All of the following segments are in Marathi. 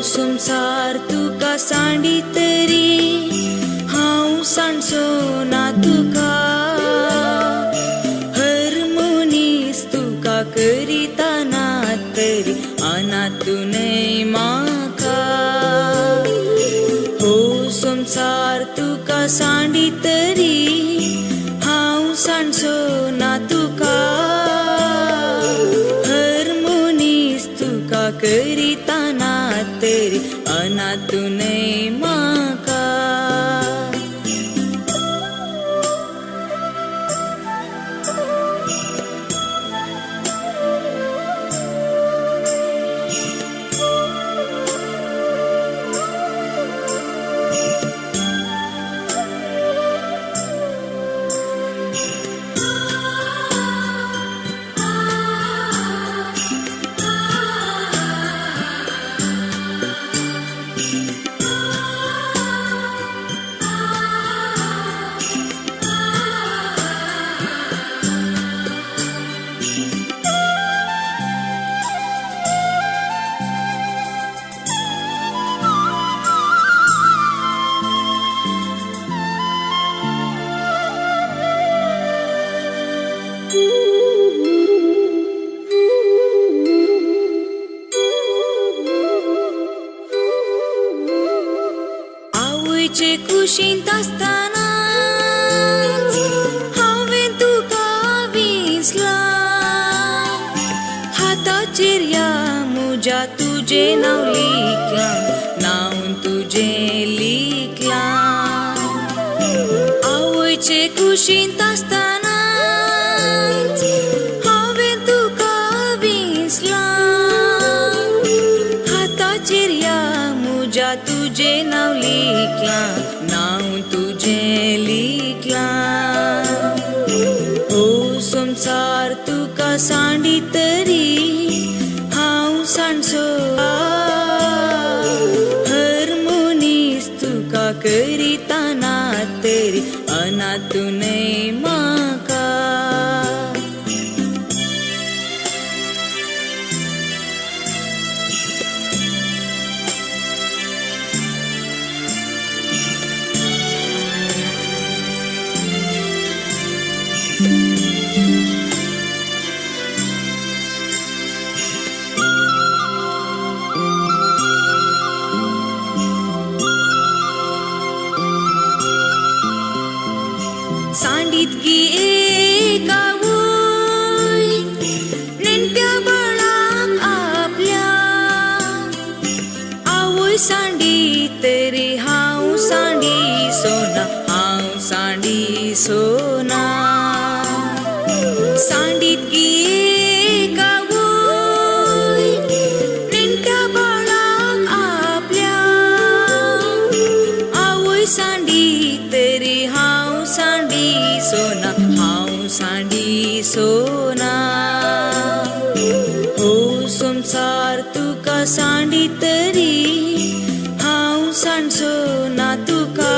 संसार तुका सांडी तरी हांव सांडचो ना तुका हर मनीस तुका करिता ना तरी अनातूनय म्हाका हो संसार तुका सांडी तरी हांव सांडचो ना तुका हर मनीस तुका करिता ना तरी अनातूनय म्हाका आवयचे कुशींत आसतना हांवें तुका विसला हाताचेर या म्हज्या तुजें नांव लिखलां नांव तुजें लिखलां आवयचे कुशींत आसतना हांवें तुका विसला हाताचेर या म्हज्या तुजें नांव लिखलां नांव तुजें लिखलां हो संसार तुका सांडी तरी हांव सांडचो हर मनीस तुका करिता ना तरी अनातूनय म्हाका सांडीत गी एका वय नेणट्या बाळाक आपल्या आवय सांडी तरी हांव सांडी सोना हांव सांडी सोना सांडीत गी एका वय नेणट्या बाळाक आपल्या आवय सांडी तरी हांव सांडी सोना हांव सांडी सोना हो संसार तुका सांडी तरी हांव सांडचो ना तुका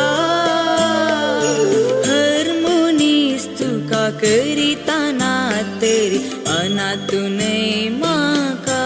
हर मनीस तुका करिता ना तरी अनातूनय म्हाका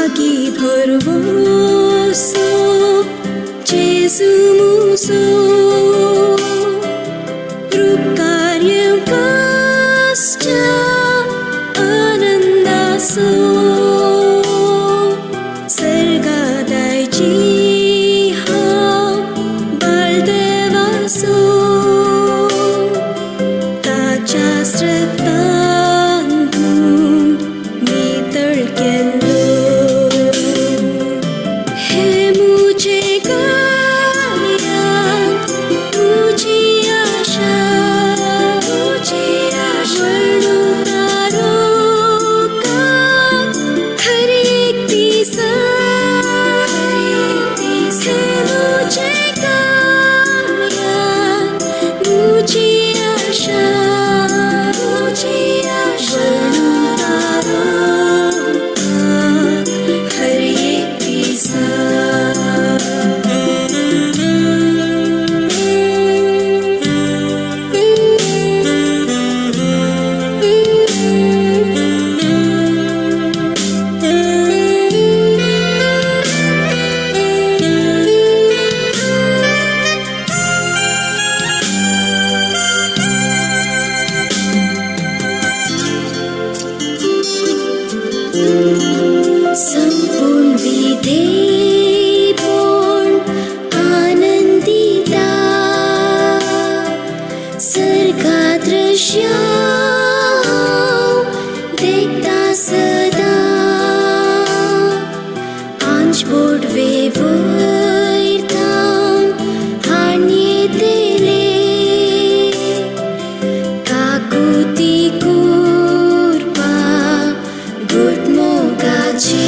Agi bharvoso Jesu muso Rukaryam kascha Anandaso Sargadai jiha Baldevaso Tacha sratandhum Nital kello He mujhe gaya Mujhe asha Varnu taro ka Har ek disa He mujhe gaya Mujhe asha Varnu taro ka Har ek disa संपूर्ण विधेय पूर्ण आनंदिता सर्गा दृश्य देखता सदा आंचपोट वेवैरताम हान्येतेले काकुती कुर्पा गुटमोगाचे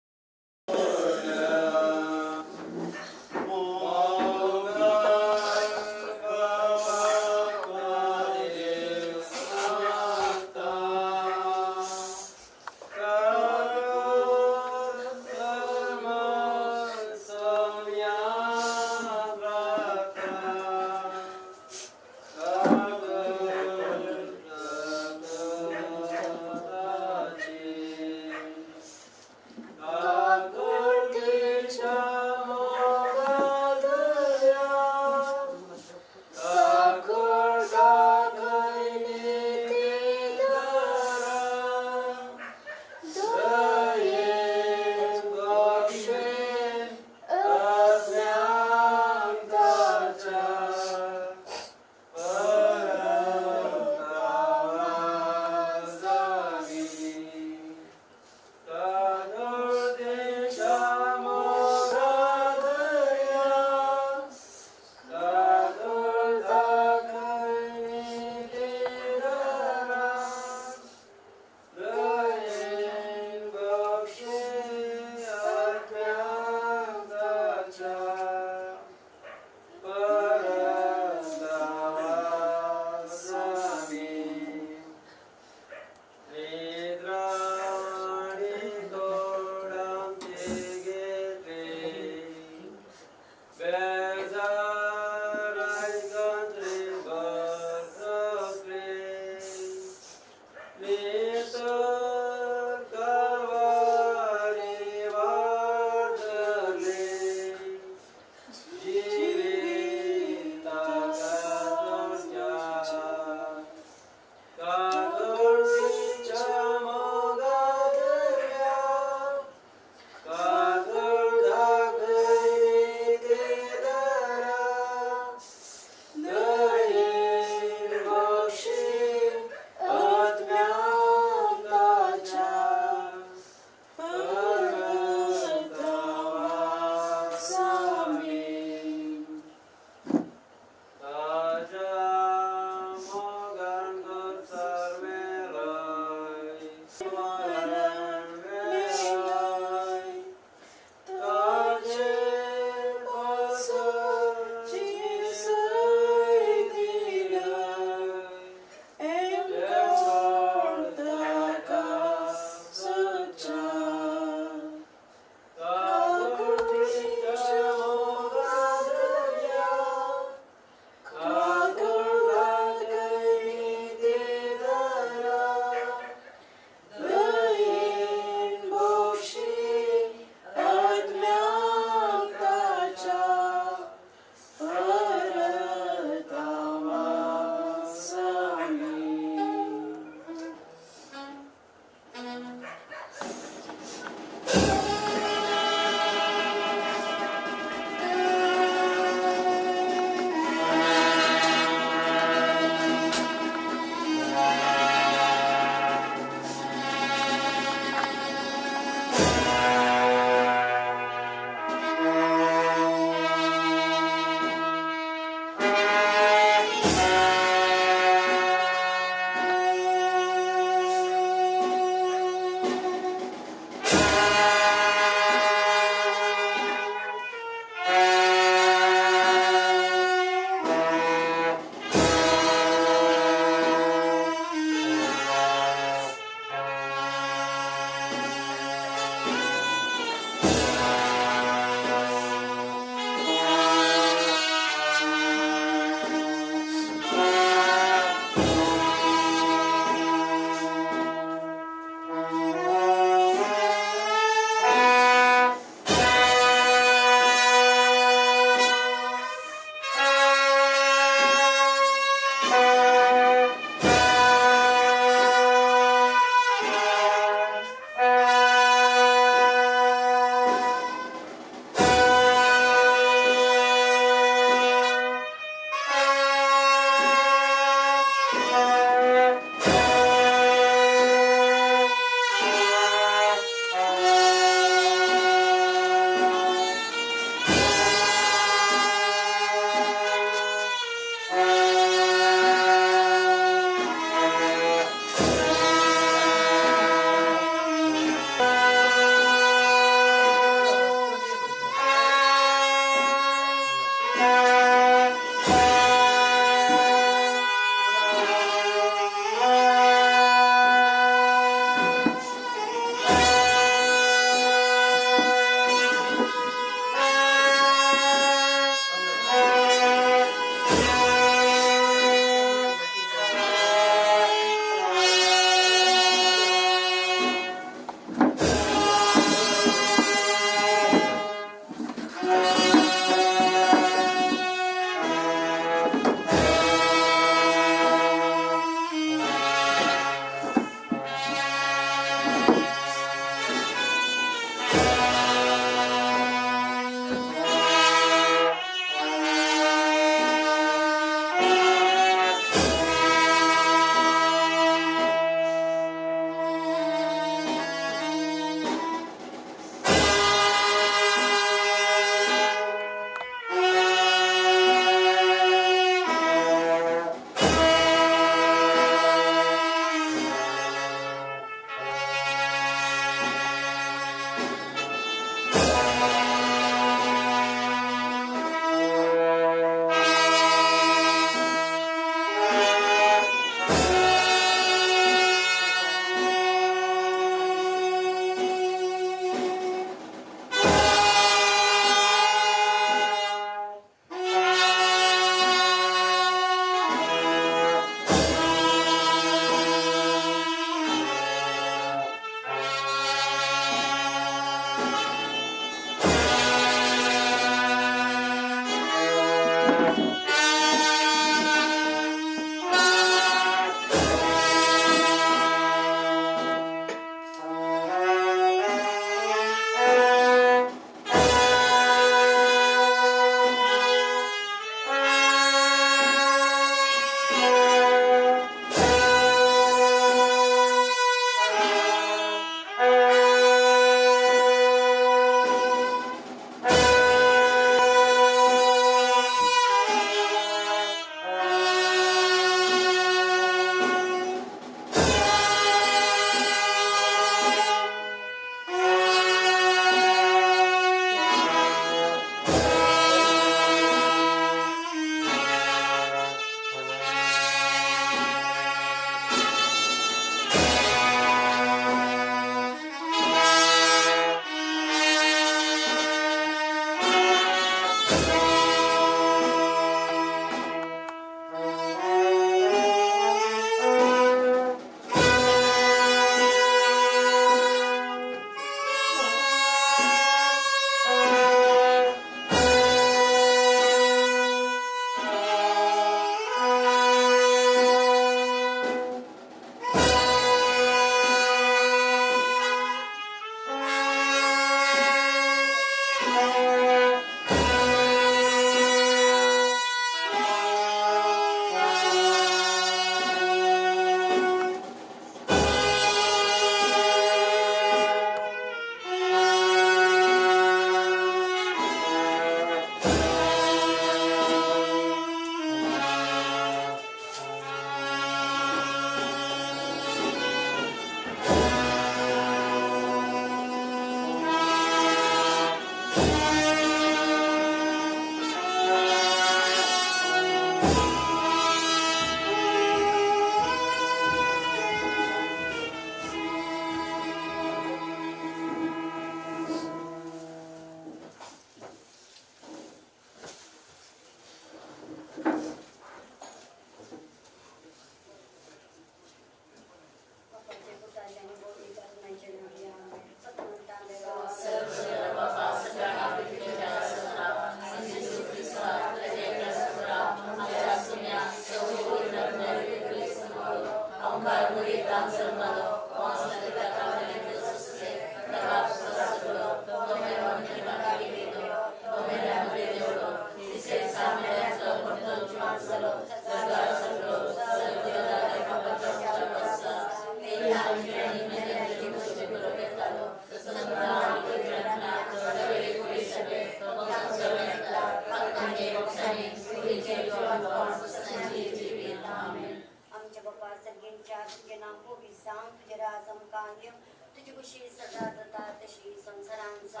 आमच्या बाप्पा सगळ्यांच्या तुझे नाम होवी सांग तुझे राजम कांग्य तुझी कुशी सदा दत्ता तशी संसारांचा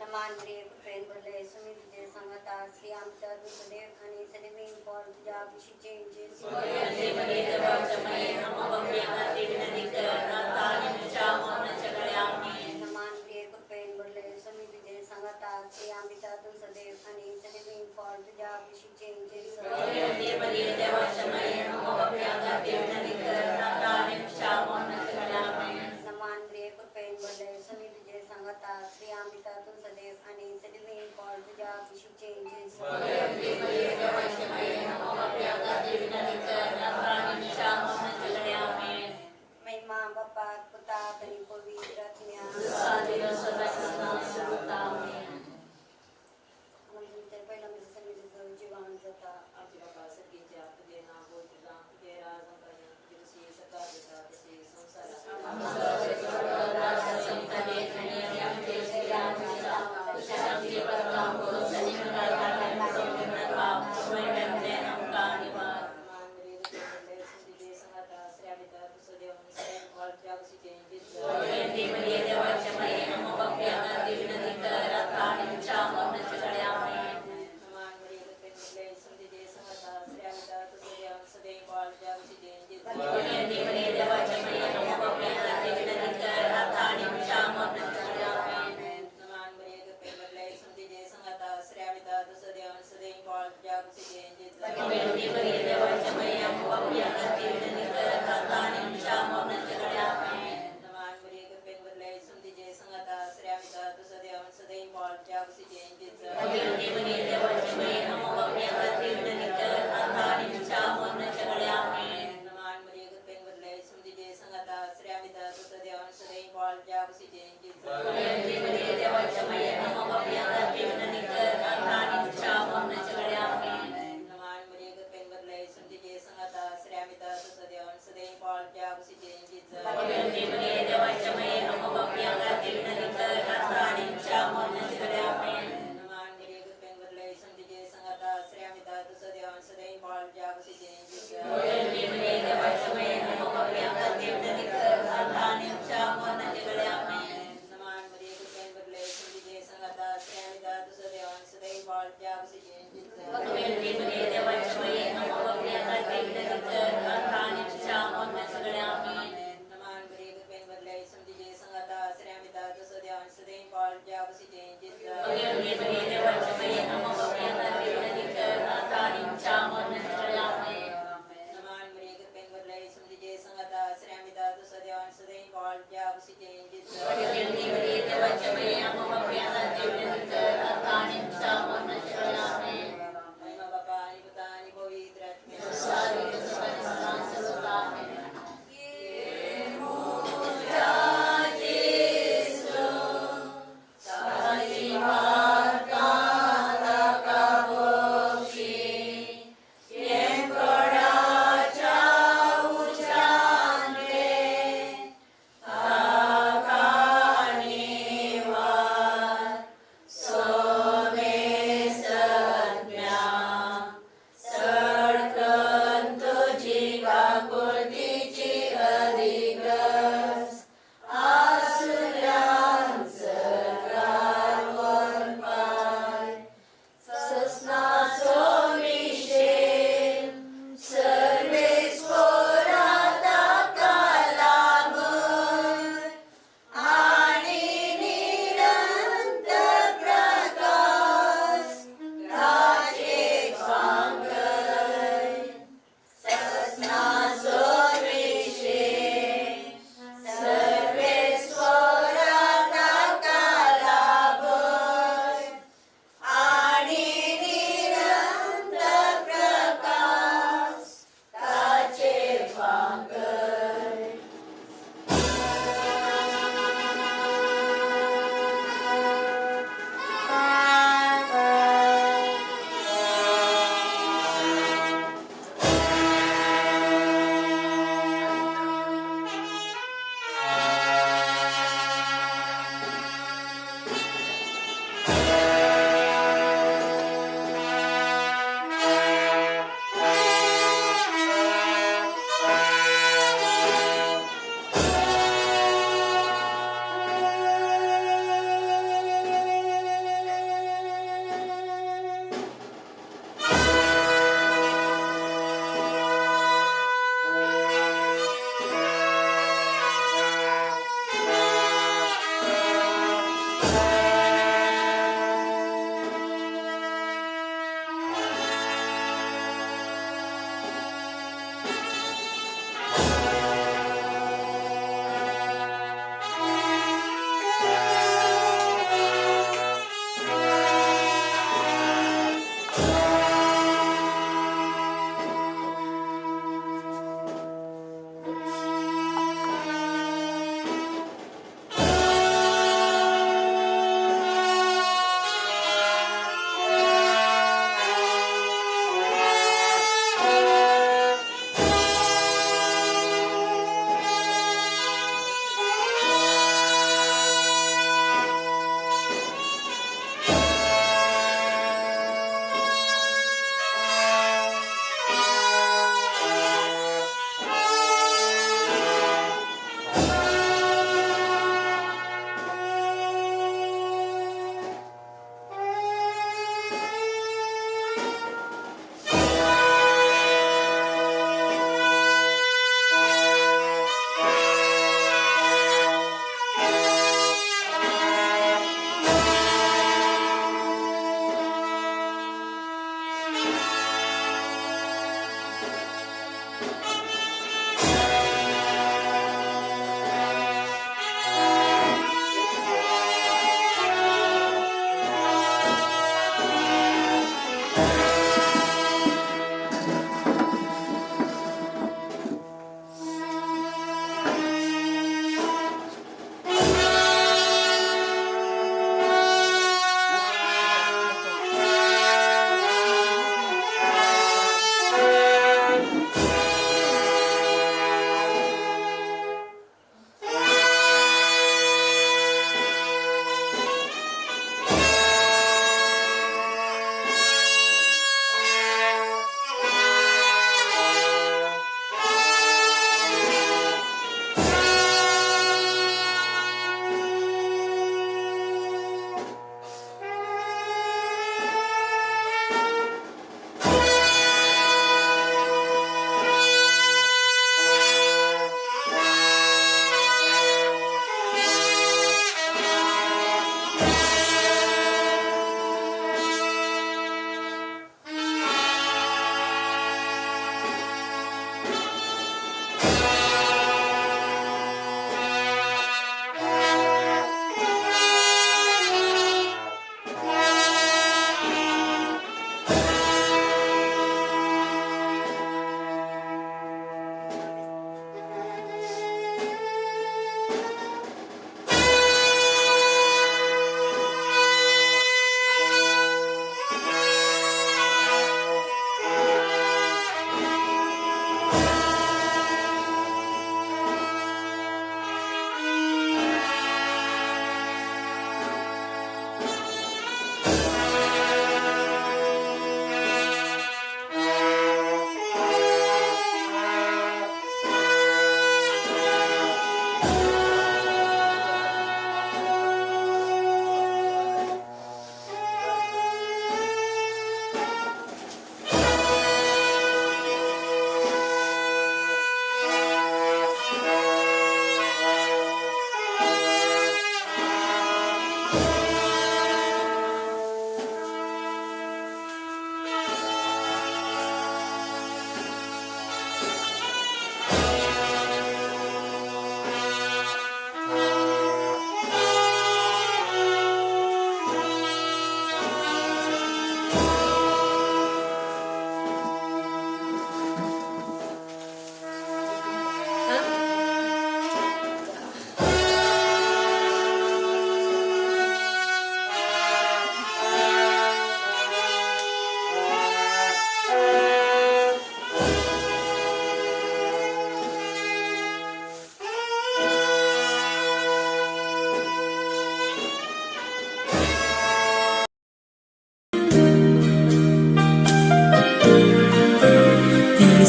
नमांद्रिय प्रेम बोले सुमी तुझे संगता श्री आमच्या दुसदेव आणि सदैव फॉर तुझ्या कुशीचे नमांद्रिय प्रेम बोले सुमी तुझे संगता श्री आमच्या दुसदेव आणि सदैव फॉर तुझ्या कुशीचे नमांद्रिय प्रेम बोले सुमी तुझे संगता श्री आमच्या दुसदेव आणि सदैव फॉर तुझ्या कुशीचे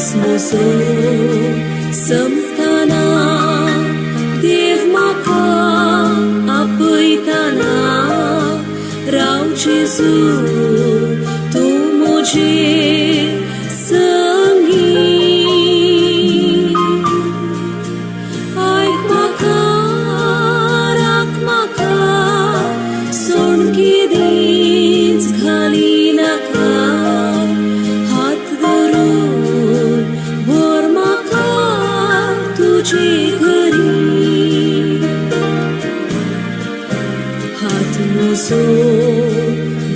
Smuso samtana dev maka apaitana rau Jesu tu mujhe sangi aik maka rak maka son ki din khali naka hat dorun bor maka तुझे घरी हात मोजो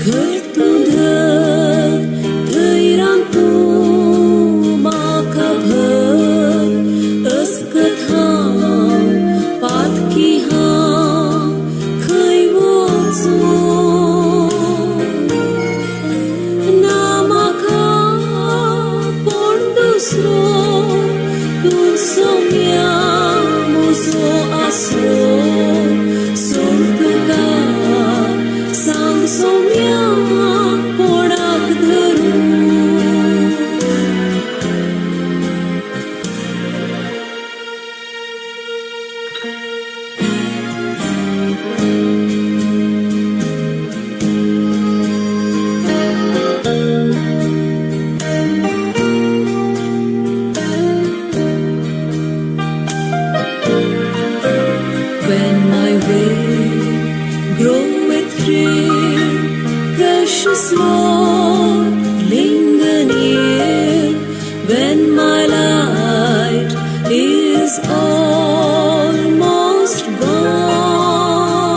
घर तुझं धैर्यान तूं म्हाका भर अस्कथा पातकी हांव खंय वचूं ना म्हाका कोण दुसरो तूं सोम्या म्हजो आसरो सोड तुका सांग सोम्या कोणाक धरूं When my way groweth drear, precious Lord, linger near. When my light is almost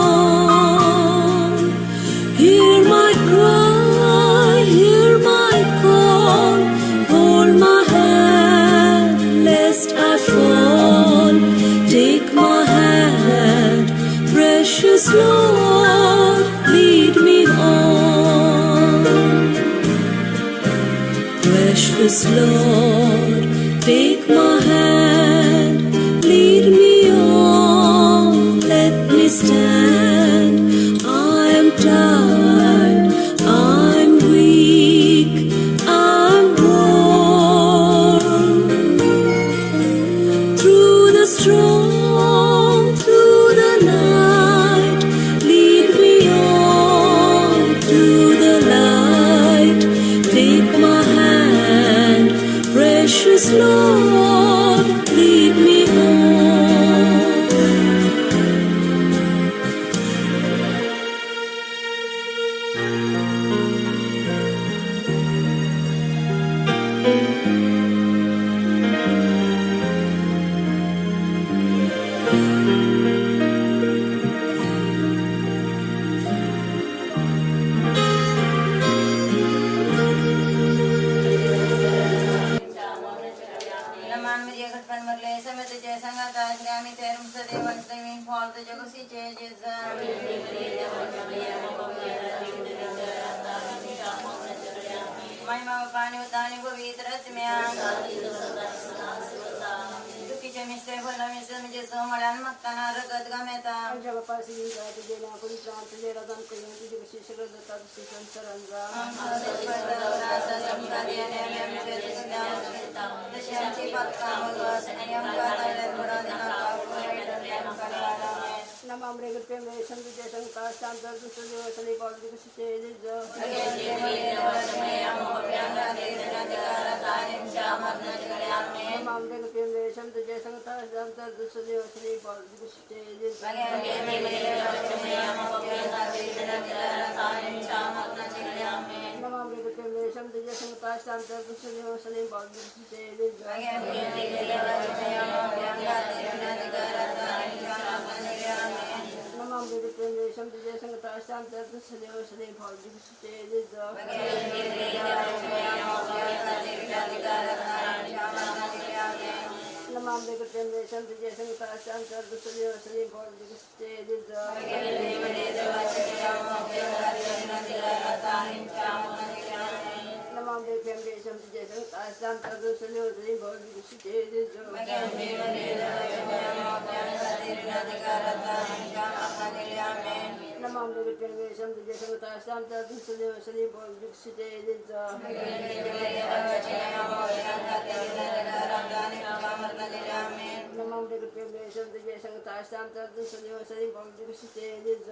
gone, hear my cry, hear my call, hold my hand lest I fall. Take my hand, precious Lord, lead me on. Precious Lord, take my hand, lead me on. Let me stand. I am tired, I'm weak, I'm worn. Through the storm, through the night, lead me on to the light. Take my hand, precious Lord, lead me on. Naman Maria Katpan Marle, Samet Sangata, Grammy Terum Sadevan, Saving for the Jogosi changes. My mama Pani Utani Govitratmia. चुकीचे मिस्ते फुलं मिसळ म्हणजे सोमळ्यान मागताना रगत गमेता आमच्या बापाशी जायचं गेल्या कोणी प्राण तुझे रजन करून तुझे कशी सगळं जातात संसरांचा दशांची पत्का मगस आणि नमामरे गुप्ते में संतुजे संकाश शांतर दुसरे दिवसले बावली कशी चेजिज नमामरे गुप्ते में संतुजे संकाश शांतर दुसरे दिवसले बावली कशी चेजिज नमामरे गुप्ते में संतुजे संकाश शांतर दुसरे दिवसले बावली कशी चेजिज नमामरे गुप्ते में संतुजे संकाश शांतर दुसरे दिवसले बावली कशी चेजिज नमामरे गुप्ते में संतुजे संकाश शांतर दुसरे दिवसले बावली कशी चेजिज नमामरे गुप्ते में संतुजे संकाश शांतर दुसरे दिवसले बावली कशी चेजिज नमामरे गुप्ते में संतुजे संकाश शांतर दुसरे दिवसले बावली कशी चेजिज नमामरे गुप्ते में संतुजे संकाश शांतर दुसरे दिवसले बावली कशी चेजिज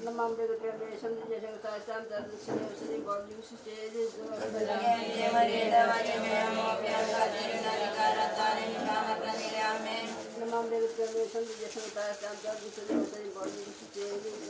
नमामरे गुप्ते में संतुजे संकाश शांतर दुसरे दिवसले बावली कशी चेजिज नमामरे गुप्ते में संतुजे संकाश शांतर दुसरे दिवसले बावली कशी चेजिज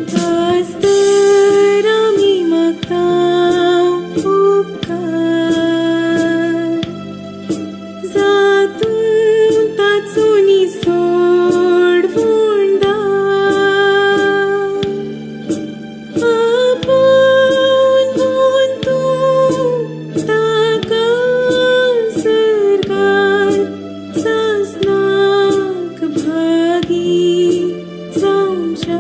तर आम्ही मागता उपकार जातून ताचोनी सोडवून दार आपूण भोवन तूं ताका सरकार सासनाक भागी जावच्या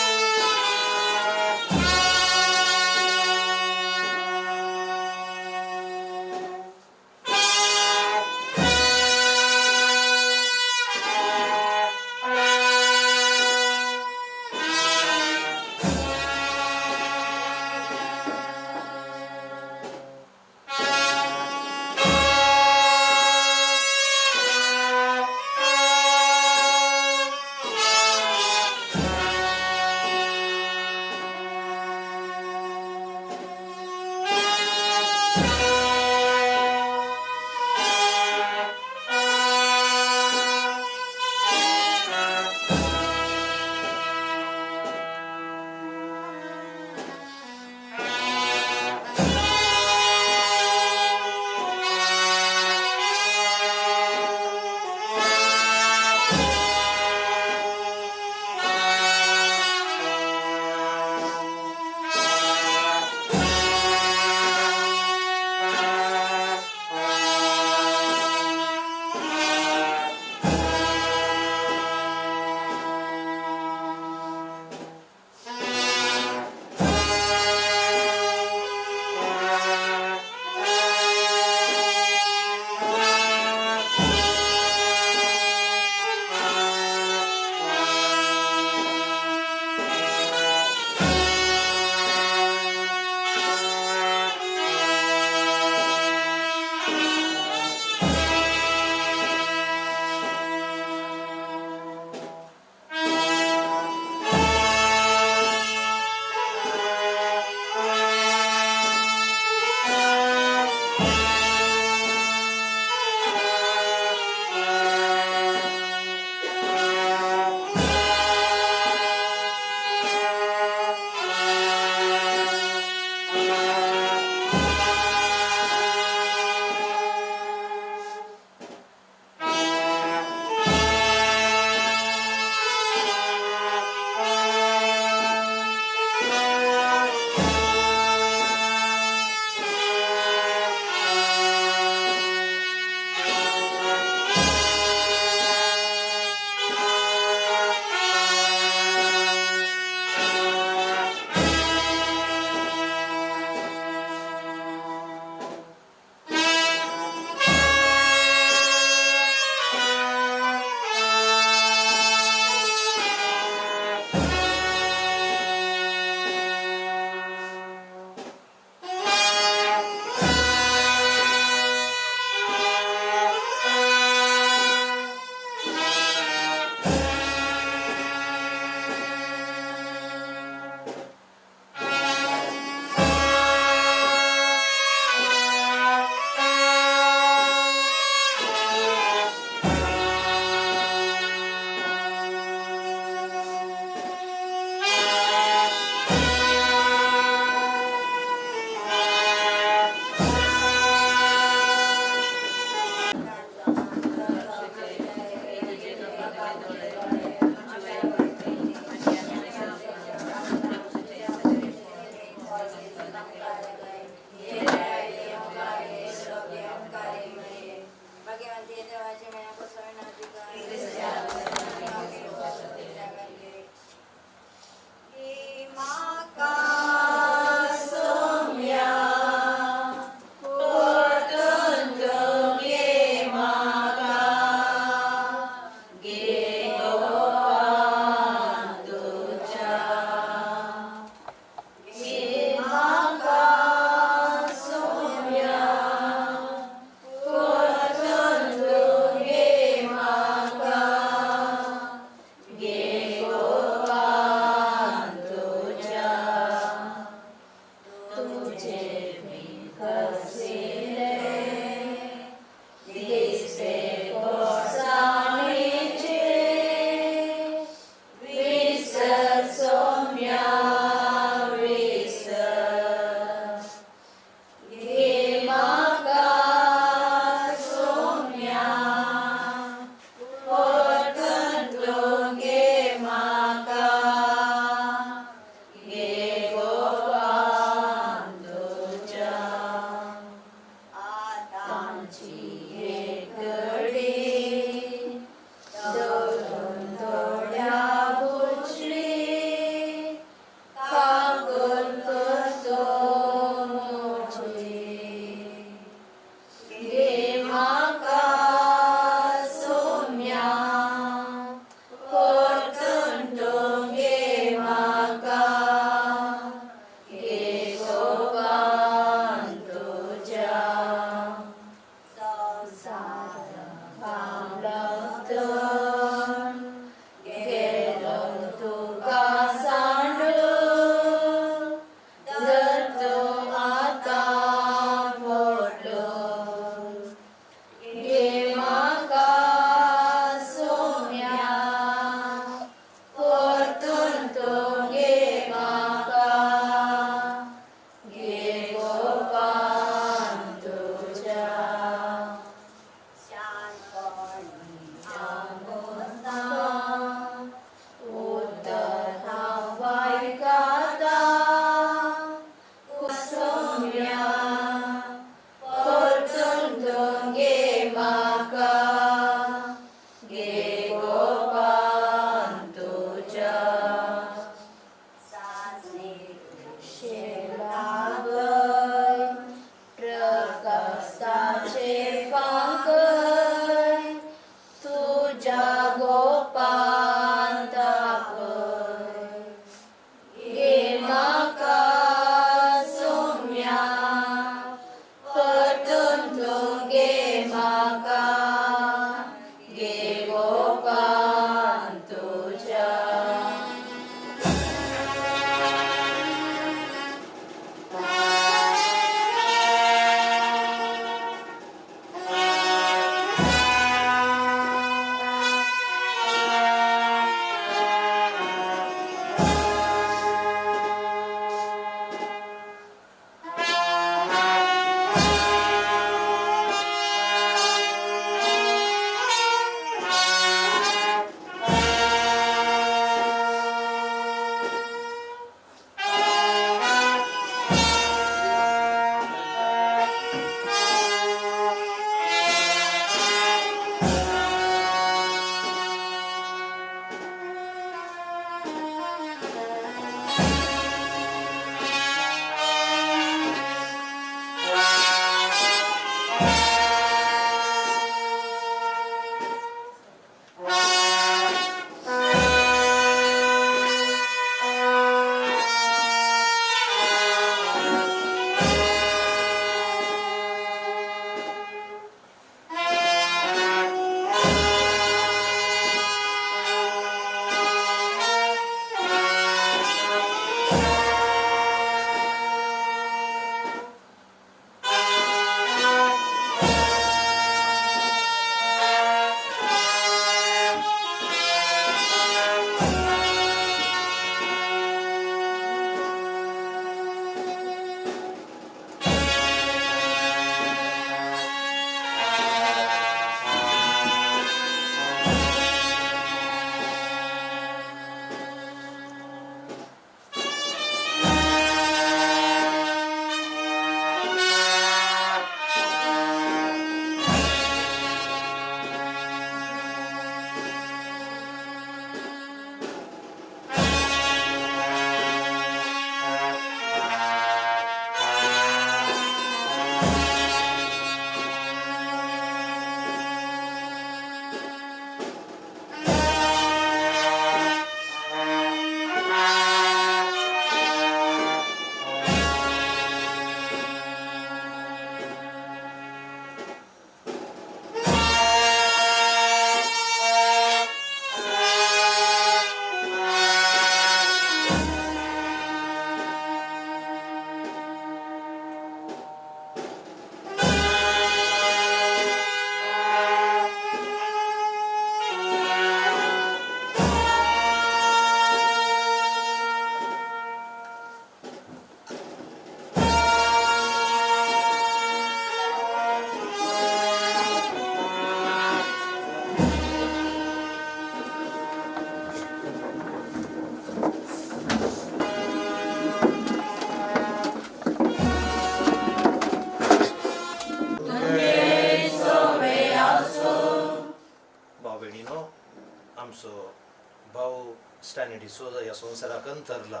भाऊ स्टॅनिडी सोजा ह्या संवसाराक अंतरला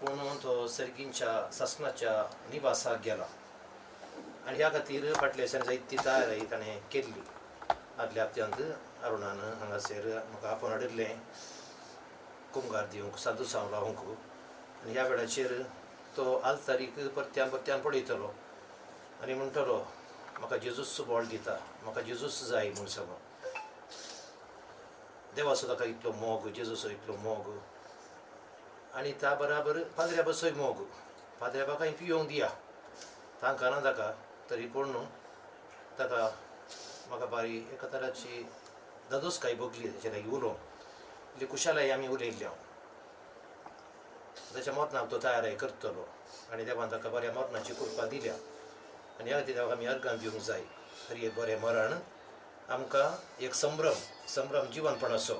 पूण तो सर्गींच्या ससनाच्या निवासाक गेला आनी ह्या खातीर फाटल्या दिसांनी जायती तयारी ताणें केल्ली. आदल्या हप्त्यांत अरुणान हांगासर म्हाका आपोवन हाडिल्लें कुंभार दिवंक साधू सांगलावंक आनी ह्या वेळाचेर तो आल्तारीक परत्यान पळयतलो आनी म्हणटलो म्हाका जेजूस बोळ दिता, म्हाका जेजूस जाय म्हूण सांगून. देवाचो ताका इतलो मोग, जेजूचो इतलो मोग आनी त्या बराबर पाद्र्या बसोय मोग. पाद्र्या बाकाय पियोंक दिया तांकां ना ताका तरी पूण ताका म्हाका बारी एका तराची दादोसकाय भोगली ताचे लागीं उलोवंक. इतली कुशालाय आमी उलयल्ली हांव. ताच्या मरणाक तो तयारी करतलो आनी देवान ताका बऱ्या मरणाची कृपा दिल्या आनी ह्या खातीर आमी अर्गां दिवंक जाय. तरी एक बरें मरण आमकां एक संभ्रम जिवनपणाचो.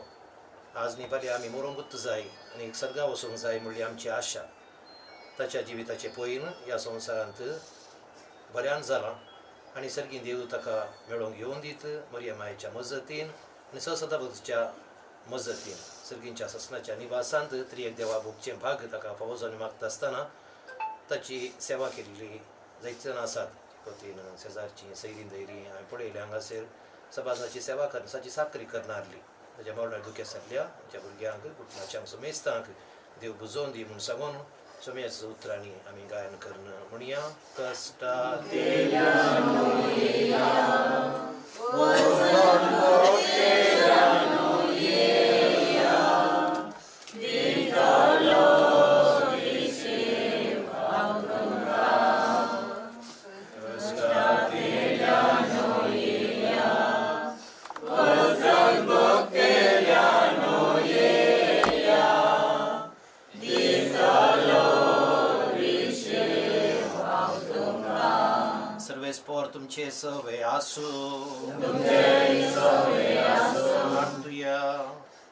आज न्ही फाल्यां आमी मरूंकूच जाय आनी सर्गा वचूंक जाय म्हणली आमची आशा. ताच्या जिविताचे पयन ह्या संवसारांत बऱ्यान जालां आनी सर्गी देव ताका मेळोंक येवं दीत मरिया मायेच्या मजतीन आनी सदाभक्तीच्या मजतीन सर्गींच्या ससनाच्या निवासांत त्रियेक देवा भोगचें भाग ताका फावो जावन मागता आसतना ताची सेवा केल्ली जायती जाणां आसात. पतीन शेजारची सैरीन दैरी हांवें पळयलें हांगासर सभासाची सेवा करनाची साकरी करनारली. ताच्या मरणाक दुखें जाल्ल्या ताच्या भुरग्यांक कुटुंबाच्यांक सुमेस्तांक देव बुजोवन दी म्हूण सांगून सुमेच्या उतरांनी आमी गायन करन म्हणया. कश्टा सर्वेस्पोर तुमचे सवे आसू.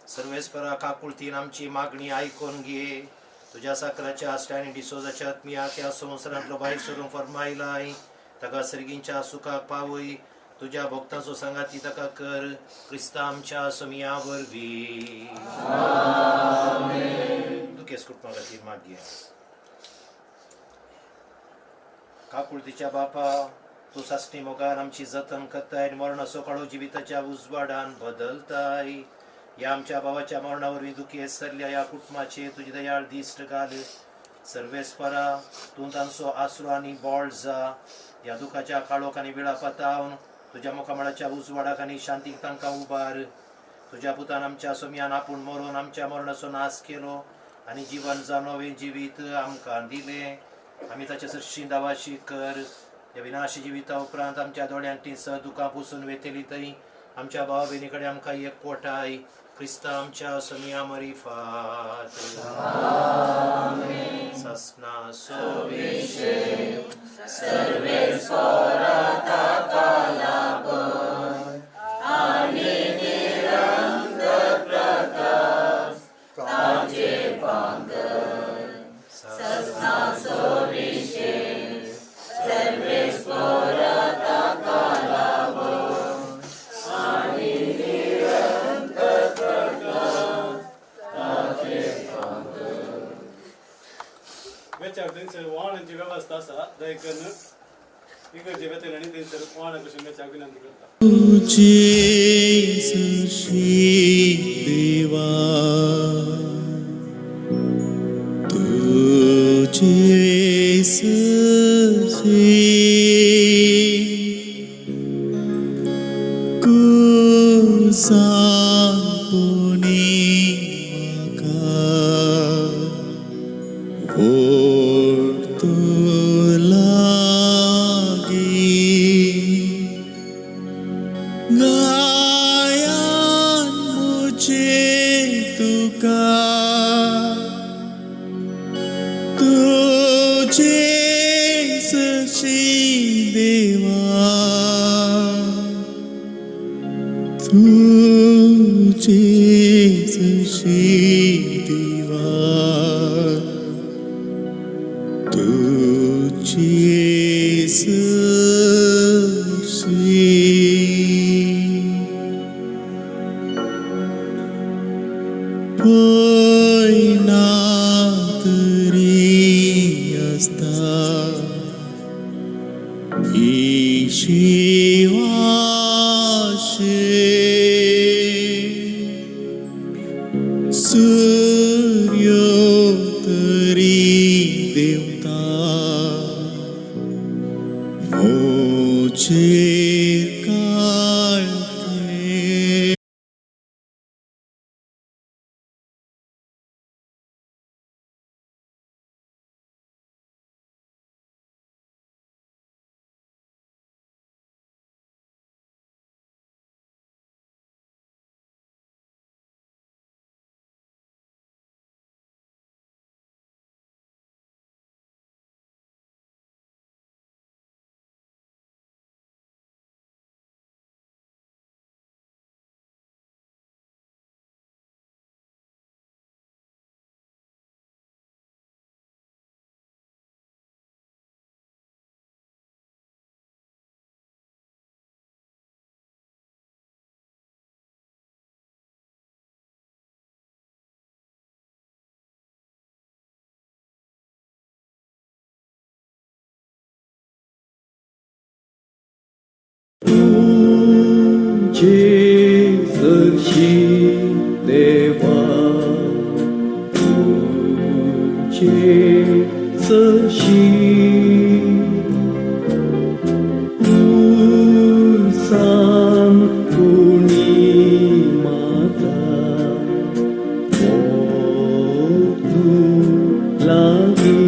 सर्वेस्परा काकुळतीन आमची मागणी आयकून घे. तुझ्या साकराच्या स्टॅनिडी सोजाच्या आत्मियाक ह्या संवसारांतलो भायर सरूंक फरमायलाय. ताका सर्गींच्या सुखाक पावय. तुझ्या भक्तांचो संगाती ताका कर. क्रिस्ता आमच्या समिया वरवीं. दुखेस कुटुंबा खातीर मागया. काकुळतीच्या बापा तूं सासणी मोगान आमची जतन करताय आनी मरणाचो काळो जिविताच्या उजवाडान बदलताय. ह्या आमच्या भावाच्या मरणा वरवीं दुखेस सरल्या ह्या कुटुंबाचे तुजी दयाळ दिश्ट घाल. सर्वेस्परा तूं तांचो आसरो आनी बोळ जा. ह्या दुखाच्या काळोख आनी वेळा पातावन तुज्या मुखामळाच्या उजवाडाक आनी शांतीक तांकां उबार. तुज्या पुतान आमच्या सोम्यान आपूण मरून आमच्या मरणाचो नाश केलो आनी जिवन जावन नवें जिवीत आमकां दिलें. आमी ताचे सरशी दावाशी कर. ह्या विनाशी जिविता उपरांत आमच्या दोळ्यांक ती दुखां पुसून वेतेली थंय आमच्या भाव भयणी कडेन आमकां एकवटाय. क्रिस्ता आमच्या समिया मरिफात. ससना सोवेशे सर्वेस्परा ताका लागून आनी निरंतर प्रकाश ताचे भांगर. ससना सोवेशे सर्वेस्परा ताका लागून आनी निरंतर प्रकाश ताचे भांगर. वेचाक थंयसर वाहनांची वेवस्था आसा दय करून इकडचे वेतेलांनी थंयसर वाहनां कशी वेचाक विनंती करता. तुझे सशी देवा तुझे सशी कुसापुनी सूर्योत्तरी देवता मोचेर काळते Jesus, Deva, Jesus, San Punimata, Motu lagi.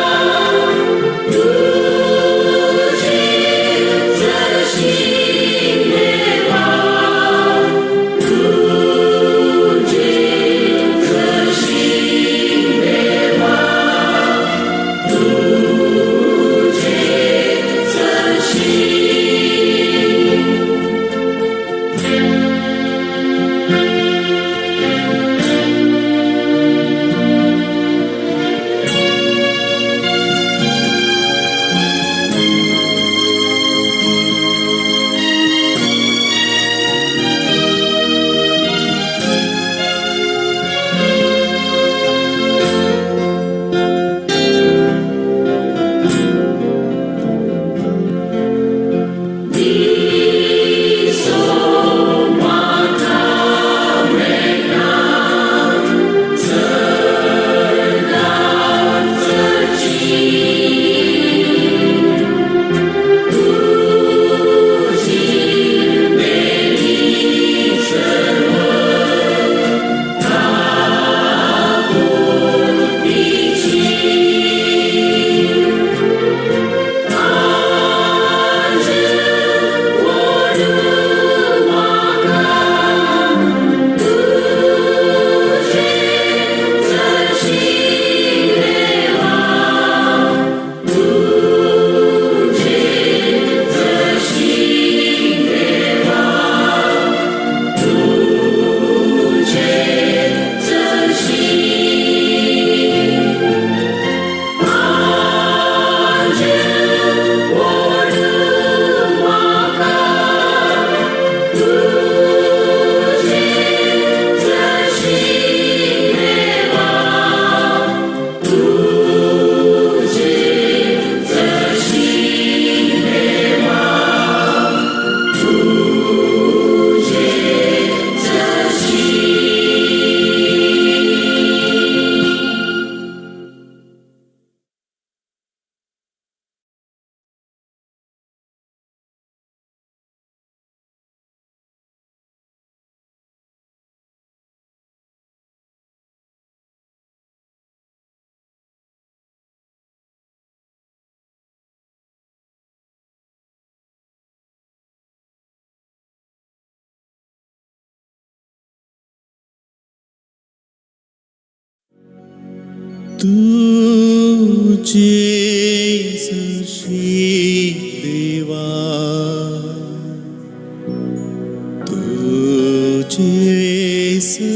Lord. तुझे सशी देवा तुझे सशी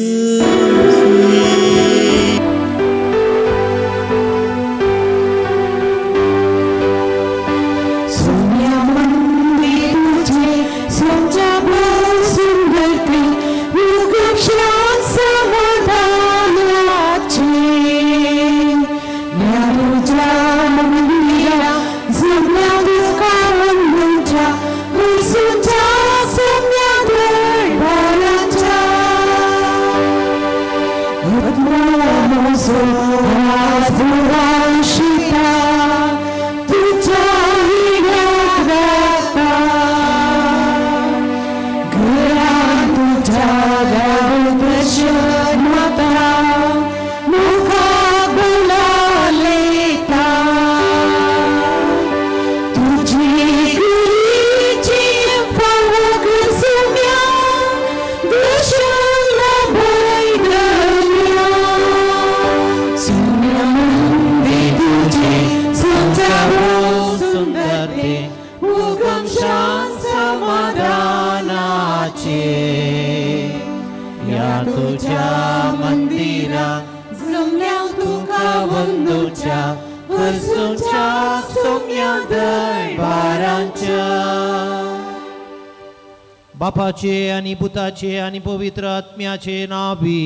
बापाचे आणि पुताचे आणि पवित्र आत्म्याचे नावी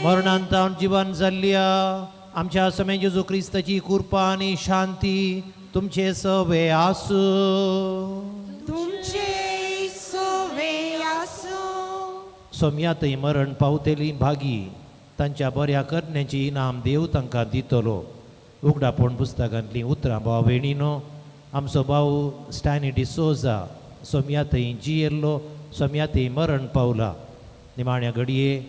मरणांत जीवन जाल्ल्या आमच्या समय जेजू ख्रिस्ताची कृपा आणि शांती तुमचे सवे आसू सोम्यातही मरण पावतेली भागी तांच्या बऱ्या करण्याची इनाम देव तांकां दितलो. उगडापण पुस्तकांतली उतरां भाव भयणीनो, आमचो भाऊ स्टॅनी डिसोजा सोम्यातही जियेल्लो, सोम्यातही मरण पावला. निमाण्या घडये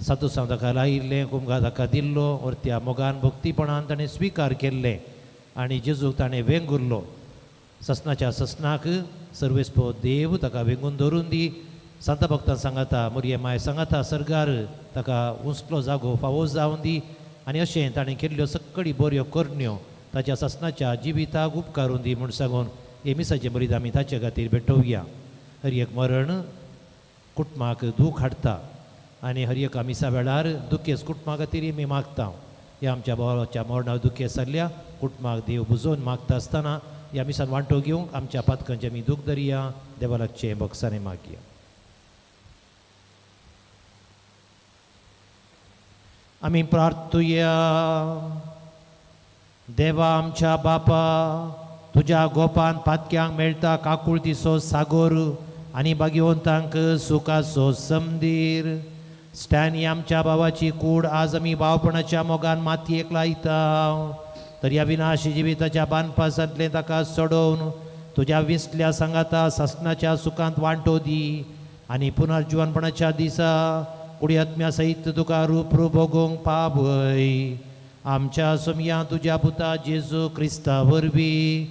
सातू ताका लायिल्लें, कुमगा ताका दिल्लो, और त्या मोगान भक्तीपणान ताणें स्विकार केल्लें आनी जेजूक ताणें वेंगुरलो. ससनाच्या ससनाक सर्वेस्पो देव ताका वेंगून धरून दी. संत भक्तां सांगाता मुरये माय सांगाता सरकार ताका उंचलो जागो फावो जावन दी. आनी अशें ताणें केल्ल्यो सक्कळी बऱ्यो करण्यो ताच्या ससनाच्या जिविताक उपकारून दी म्हूण सांगून हे मिसाचे बरीद आमी ताचे खातीर भेटोवया. हर एक मरण कुटुंबाक दूख हाडटा आनी हर एका मिसा वेळार दुखेस कुटुंबा खातीर आमी मागता. ह्या आमच्या भावाच्या मरणाक दुखेस जाल्ल्या कुटुंबाक देव बुजोवन मागता आसतना ह्या मिसान वांटो घेवंक आमच्या पातकांचे आमी दूख धरया. देवालाचे भक्साने मागया. आमी प्रार्थुया. देवा आमच्या बापा, तुज्या गोपान पातक्यांक मेळटा काकुळतीचो सागोर आनी भाग्यवंतांक सुखाचो समदीर. स्टॅनी आमच्या भावाची कूड आज आमी भावपणाच्या मोगान मातयेक लायता. तर ह्या विनाशी जिविताच्या बानपासांतले ताका सोडोवन तुज्या विसल्या सांगाता ससनाच्या सुखांत वांटो दी आनी पुनर्जीवनपणाच्या दिसा कुडी आत्म्या सहित तुका रूप भोगोवंक पावय. आमच्या सोम्या तुज्या पुता जेजू क्रिस्ता वरवीं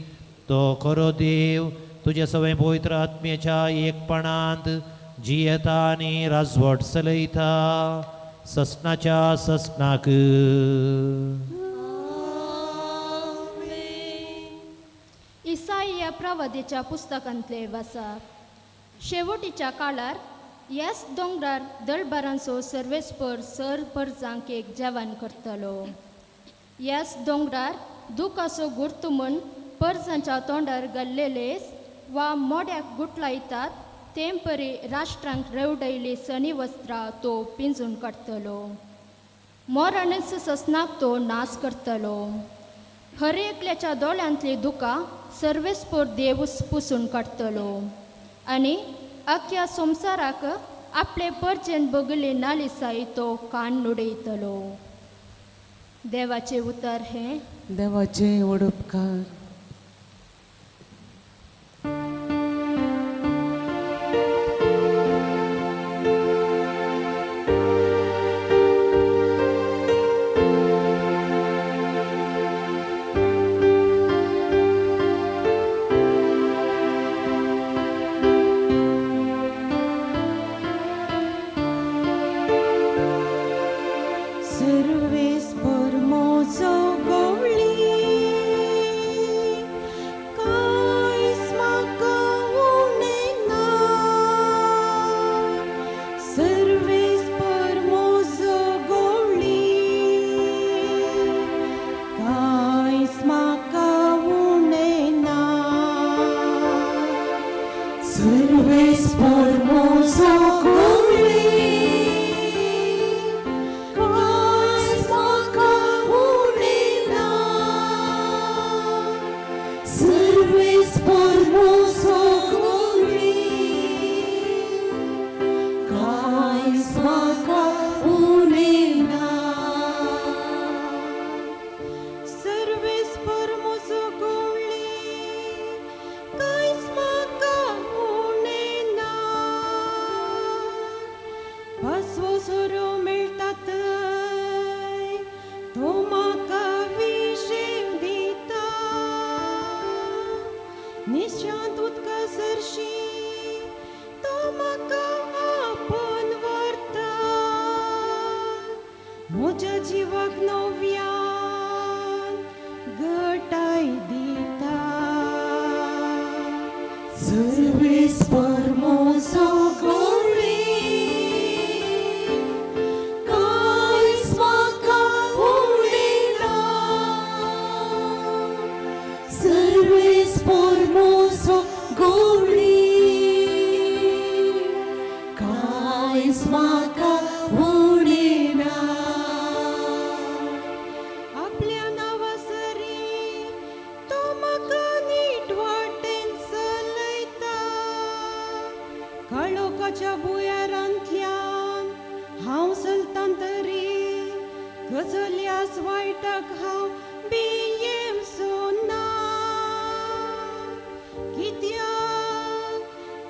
तो खरो देव तुजे सवय पवित्र आत्म्याच्या एकपणांत जियेता आनी राजवट चलयता ससनाच्या ससनाक. इसाया प्रवादीच्या पुस्तकांतले वाचप. शेवटीच्या काळार ह्याच दोंगरार दळबारांचो सर्वेस्पर सर परजांक एक जेवण करतलो. ह्याच दोंगरार दुखाचो गुर्तू म्हूण परजांच्या तोंडार घाल्लेलेस वा मोड्याक गुटलायतात तें परी राष्ट्रांक रेवडयली सनी वस्त्रां तो पिंजून काडटलो. मोरणच ससनाक तो नाश करतलो. हर एकल्याच्या दोळ्यांतली दुखां सर्वेस्पर देव पुसून काडटलो आनी अख्ख्या संवसाराक आपले परजेन बगली नालिसाई तो कान नुडयतलो. देवाचे उतर हे देवाचे उपकार. Serves formoso cumple, Casmaca unena. Serves formoso cumple, Casmaca unena. Serves formoso gouli, cais maca unena. Pasvosoro meltatăi, tomaca vișevdita. Nisciantut ca sărși, tomaca apon varta. Moja jivak novian, gătai dita. Serves formoso cumple, Casmaca unena. Serves formoso cumple, Casmaca unena. आपल्या नावासरी तो म्हाका नीट वाटेन चलयता. काळोखाच्या भुयारांतल्यान हांव चलतां तरी गजल्यास वायटाक हांव भियेवचो ना. कित्याक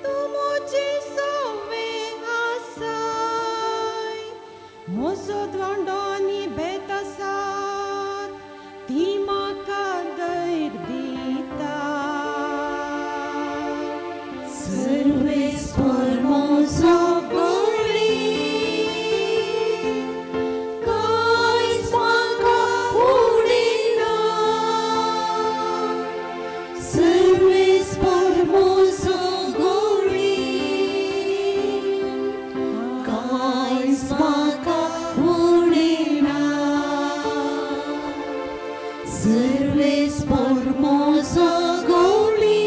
तूं म्हजी सवें आसाय. म्हजो द्वांडो आनी बेत आसात, ती म्हाका धैर्य दिता. Serves formoso cumple, Casmaca unena. Serves formoso cumple, Casmaca unena. Serves formoso cumple,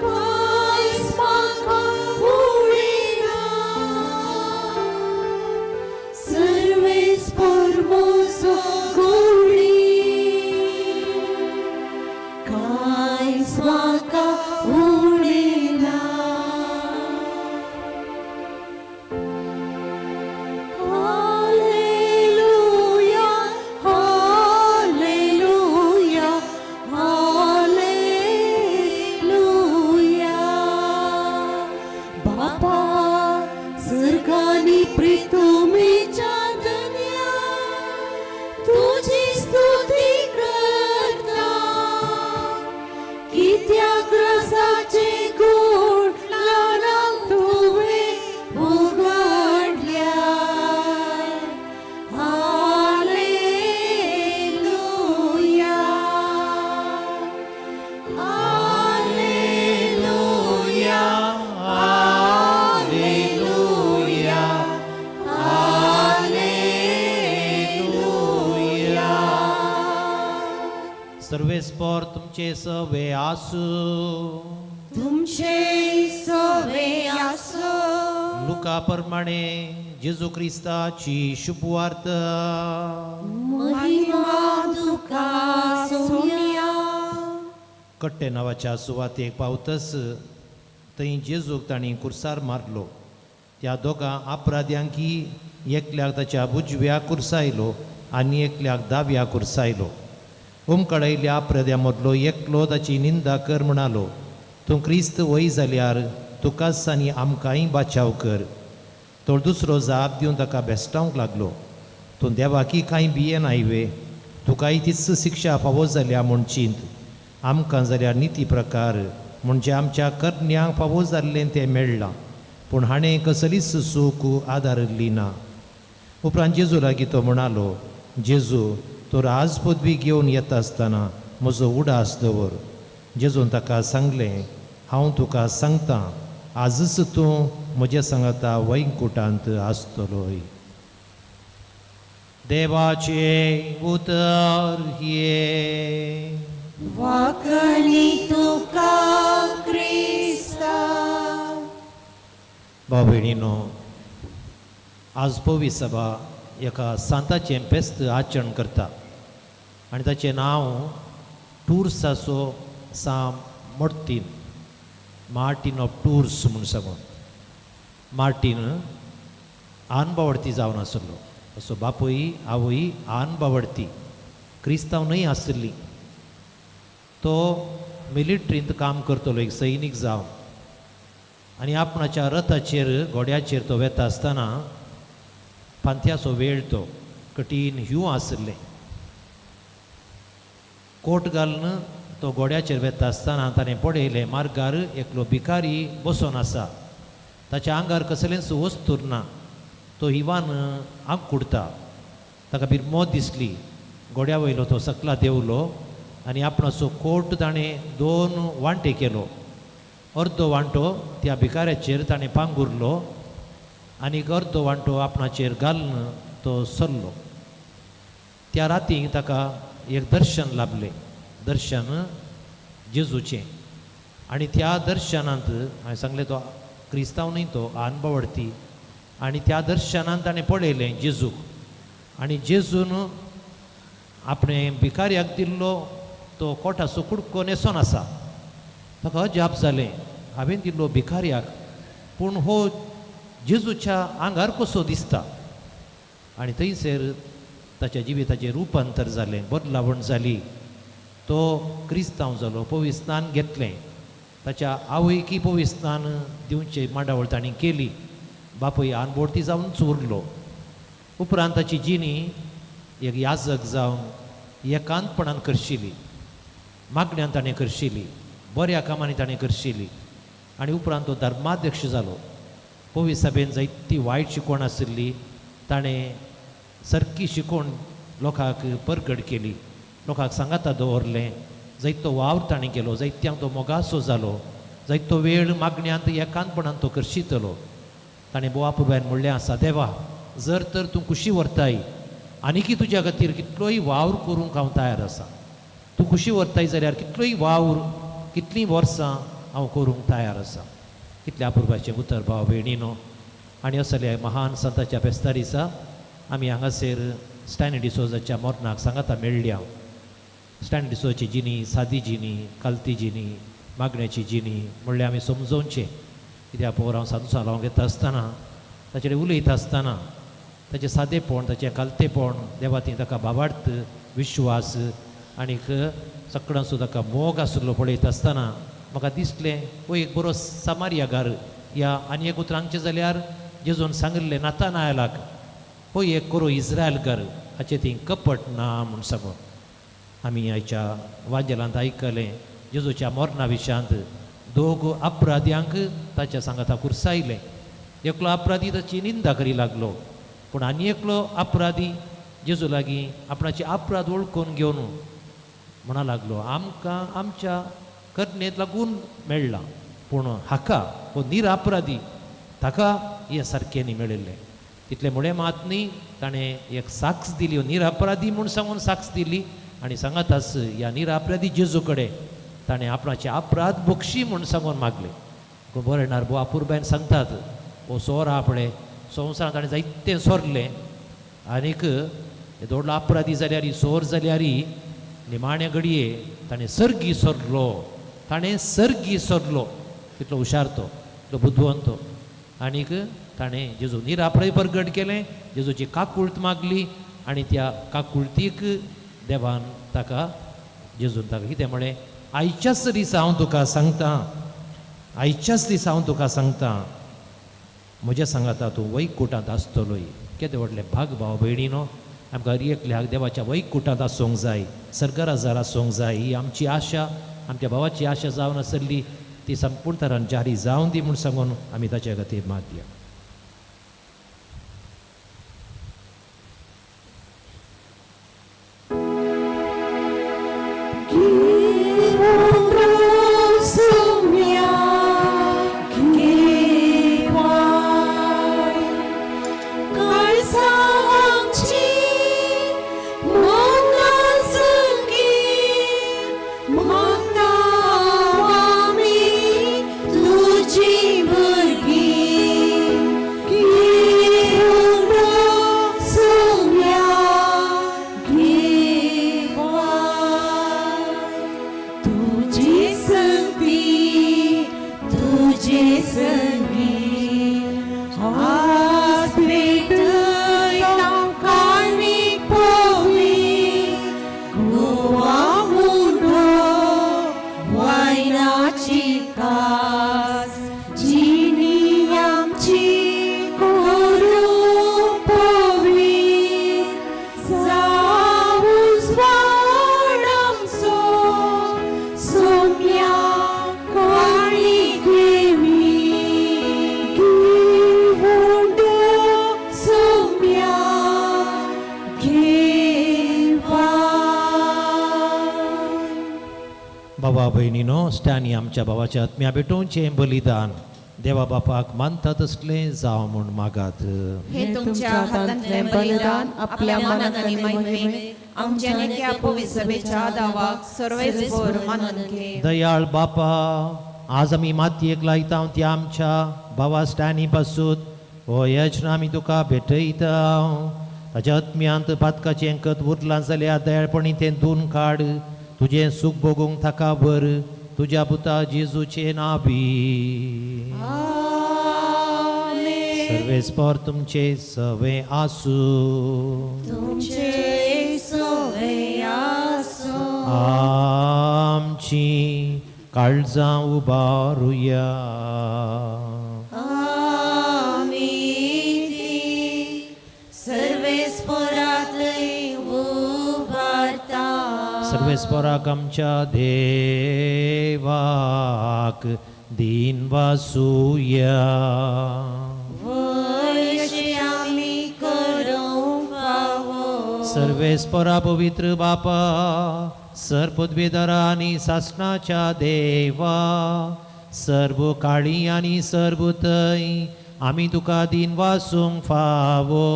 Casmaca unena. Serves formoso cumple, Casmaca unena. Hallelujah, hallelujah, hallelujah. बापा सर्गानी प्रीतमेच्या धन्या, तुझी स्तुती करता. कित्याक रसाचे गोड लाडाक तुवें उगडल्या. Hallelujah, hallelujah, hallelujah, hallelujah. सर्वेस्पर तुमचे सवे आसू. तुमचे सवे आसो. लुका प्रमाणे जेजू ख्रिस्ताची शुभवार्त. महिमा तुका सोम्या. कट्टे नावाच्या सुवातेक पावतस थंय जेजूक तांणी कुर्सार मारलो. त्या दोगां अपराध्यांकी एकल्याक ताच्या उजव्या कुर्सायलो आनी एकल्याक दाव्या कुर्सायलो. उमकडयल्या अपराध्या मदलो एकलो ताची निंदा कर म्हणालो, तूं क्रिस्त वय जाल्यार तुकाच आनी आमकांय बाचाव कर. तो दुसरो जाप दिवन ताका भेस्टावंक लागलो, तूं देवाकी कांय भियेन आयवे. तुकाय तीच शिक्षा फावो जाल्या म्हूण चिंत. आमकां जाल्यार निती प्रकार म्हणजे आमच्या कर्ण्यांक फावो जाल्लें तें मेळ्ळां, पूण हाणें कसलीच सूख आदारली ना. उपरांत जेजू लागीं तो म्हणालो, जेजू तो राज पदवी घेवन येता आसतना म्हजो उडास दवर. जेजून ताका सांगलें, हांव तुका सांगतां, आजच तूं म्हजे सांगता वैकुंठांत आसतलोय. देवाचे उतर हे वाकणी तुका भाव भयणीनो, आज पवीस सभा एका सांताचें फेस्त आचरण करता आनी ताचें नांव टूर्साचो सांत मार्टीन ऑफ टूर्स म्हूण सांगून. मार्टीन आनबावडती जावन आसलो. असो बापूय आवय आनबावडती क्रिस्तांव आसली. तो मिलिट्रींत काम करतलो, एक सैनीक जावन. आनी आपणाच्या रथाचेर घोड्याचेर तो वेता आसतना पांत्याचो वेळ तो कठीण ह्यू आसले. कोट घालून तो घोड्याचेर वेता आसतना ताणें पळयलें मार्गार एकलो भिकारी बसून आसा. ताच्या आंगार कसलेंच वस्तूर ना. तो हिवान आंग कुडता. ताका बिरमोद दिसली. घोड्या वयलो तो सकला देंवलो आनी आपणाचो कोट ताणें 2 वांटे केलो. अर्दो वांटो त्या भिकाऱ्याचेर ताणें पांगुरलो आनी अर्दो वांटो आपणाचेर घालून तो सरलो. त्या रातीक ताका एक दर्शन लाभलें. दर्शन जेजूचें. आनी त्या दर्शनांत हांवें सांगलें तो क्रिस्तांव न्ही, तो आनबावडती. आनी त्या दर्शनांत ताणें पळयलें जेजूक. आनी जेजून आपणे भिकाऱ्याक दिल्लो तो कोटाचो कुडको न्हेसोन आसा. ताका अजाप जालें, हांवें दिल्लो भिकाऱ्याक, पूण हो जेजूच्या आंगार कसो दिसता. आनी थंयसर ताच्या जिविताचें रुपांतर जालें, बदलावण जाली. तो क्रिस्तांव जालो. पवित्र स्नान घेतलें. ताच्या आवयकी पवित्र स्नान दिवचें मांडावळ तांणी केली. बापूय आनबावडती जावनूच उरलो. उपरांत ताची जिणी एक याजक जावन एकांतपणान करशिली. मागण्यान ताणें करशिली, बऱ्या कामांनी ताणें करशिली. आनी उपरांत तो धर्माध्यक्ष जालो. पवित्र सभेन जायती वायट शिकवण आशिल्ली. ताणें सारकी शिकवण लोकांक परगट केली. लोकांक सांगाता दवरलें. जायतो वावर ताणें केलो. जायत्यांक तो मोगासो जालो. जायतो वेळ मागण्यांत एकांतपणान तो करशितलो. ताणें बोवा पुबायन म्हणलें आसा, देवा, जर तर तूं खुशी व्हरताय आनीकी तुज्या खातीर कितलोय वावर करूंक हांव तयार आसा. तूं खुशी व्हरताय जाल्यार कितलोय वावर, कितलीं वर्सां हांव करूंक तयार आसा. कितल्या अपुरबाचें उतर भाव भयणीनो. आनी असले महान संताच्या फेस्ता दिसा आमी हांगासर स्टॅनी डिसोजाच्या मरणाक सांगाता मेळ्ळ्या. स्टॅनी डिसोजाची जिणी सादी जिणी, कालती जिणी, मागण्याची जिणी म्हणल्यार आमी समजोवचें. कित्याक पवर हांव सादू लावंक घेता आसतना, ताचे कडेन उलयता आसतना ताचें सादेपण, ताचें कालतेपण, देवाती ताका बाबार्थ विश्वास आनीक सकडसूं ताका मोग आशिल्लो पळयता आसतना म्हाका दिसलें हो एक बरो सामारियागार. या आनी एक उतरांचें जाल्यार जेजून सांगिल्लें नातानायलाक, हो एक करो इस्रायल घर, हाचे थंय कपट ना म्हूण सांगून. आमी आयच्या वांजेलांत आयकलें जेजूच्या मरणा विशयांत 2 अपराध्यांक ताच्या सांगाता कुरसायलें. एकलो अपराधी ताची निंदा करी लागलो, पूण आनी एकलो अपराधी जेजू लागीं आपणाचे अपराध वळखून घेवन म्हणा लागलो, आमकां आमच्या करनेक लागून मेळ्ळा, पूण हाका हो निरअपराधी ताका हें सारकें न्ही मेळिल्लें. तितले मुळे मात न्ही ताणें एक साक्ष दिली, निरअपराधी म्हूण सांगून साक्ष दिली. आनी सांगातास ह्या निरअपराधी जेजू कडेन ताणें आपणाचे अपराध बक्षी म्हूण सांगून मागले. बरेणार बो अपुरबायन सांगतात, हो सोर आपणे संवसारांत ताणें जायतें सोरलें आनीक दोडलो अपराधी जाल्यार सोर जाल्यार निमाणे घडये ताणें सर्गी सोरलो. ताणें सर्गी सोरलो. कितलो हुशार तो, कितलो बुद्धवंत तो. आनीक ताणें जेजू निरअपराधी परगट केलें, जेजूची काकुळट मागली आनी त्या काकुळटीक देवान ताका जेजून ताका कितें म्हळें, आयच्याच दिसा हांव तुका सांगता, आयच्याच दिसा हांव तुका सांगता, म्हज्या सांगाता तूं वैकुंठांत आसतलोय. केदें व्हडलें भाग भाव भयणीनो. आमकां एकल्याक देवाच्या वैकुंठांत आसूंक जाय, सर्गराजार आसूंक जाय. ही आमची आशा, आमच्या भावाची आशा जावन आसली ती संपूर्ण तरान जारी जावन दी म्हूण सांगून आमी ताचे खातीर मागया. तुझी भुरगी săni Aspetăi carnic povii Cu amuno Vaina cicas Ciniam cicorum povii Zaus varam so Somia carnic mi Givundo somia Giva बाबा बहिणीनो स्टॅनी आमच्या भावाच्या आत्म्या भेटोवचे बलिदान देवा बापाक मानता तसले जाव म्हूण मागात. हे तुमच्या हातांतले बलिदान आपल्या मनात आणि महिमेत आमच्या नेक्या पवित्र सभेच्या दावाक सर्वेस्वर मानून घे. दयाळ बापा आज आमी मातयेक लायता त्या आमच्या भावा स्टॅनी पासून हो यजन आमी तुका भेटयता. ताच्या आत्म्यांत पातकाचें कत उरलां जाल्यार दयाळपणी तें धुवन काड. तुजें सुख भोगूंक ताका बर तुज्या पुता जेजूचे नावी. सर्वेस्पर तुमचे सवे आसू. तुमचे सोवे आसो आमची काळजां उबारुया. सर्वेस्परांतले उबारता सर्वेस्पराक आमच्या देवाक दिन वासुया. वयशे आमी करूंक फावो सर्वेस्परा पवित्र बापा सर्पद्वेदारा आनी सासणाच्या देवा सर्व काळी आनी सर्व तय आमी तुका दिन वासूंक फावो.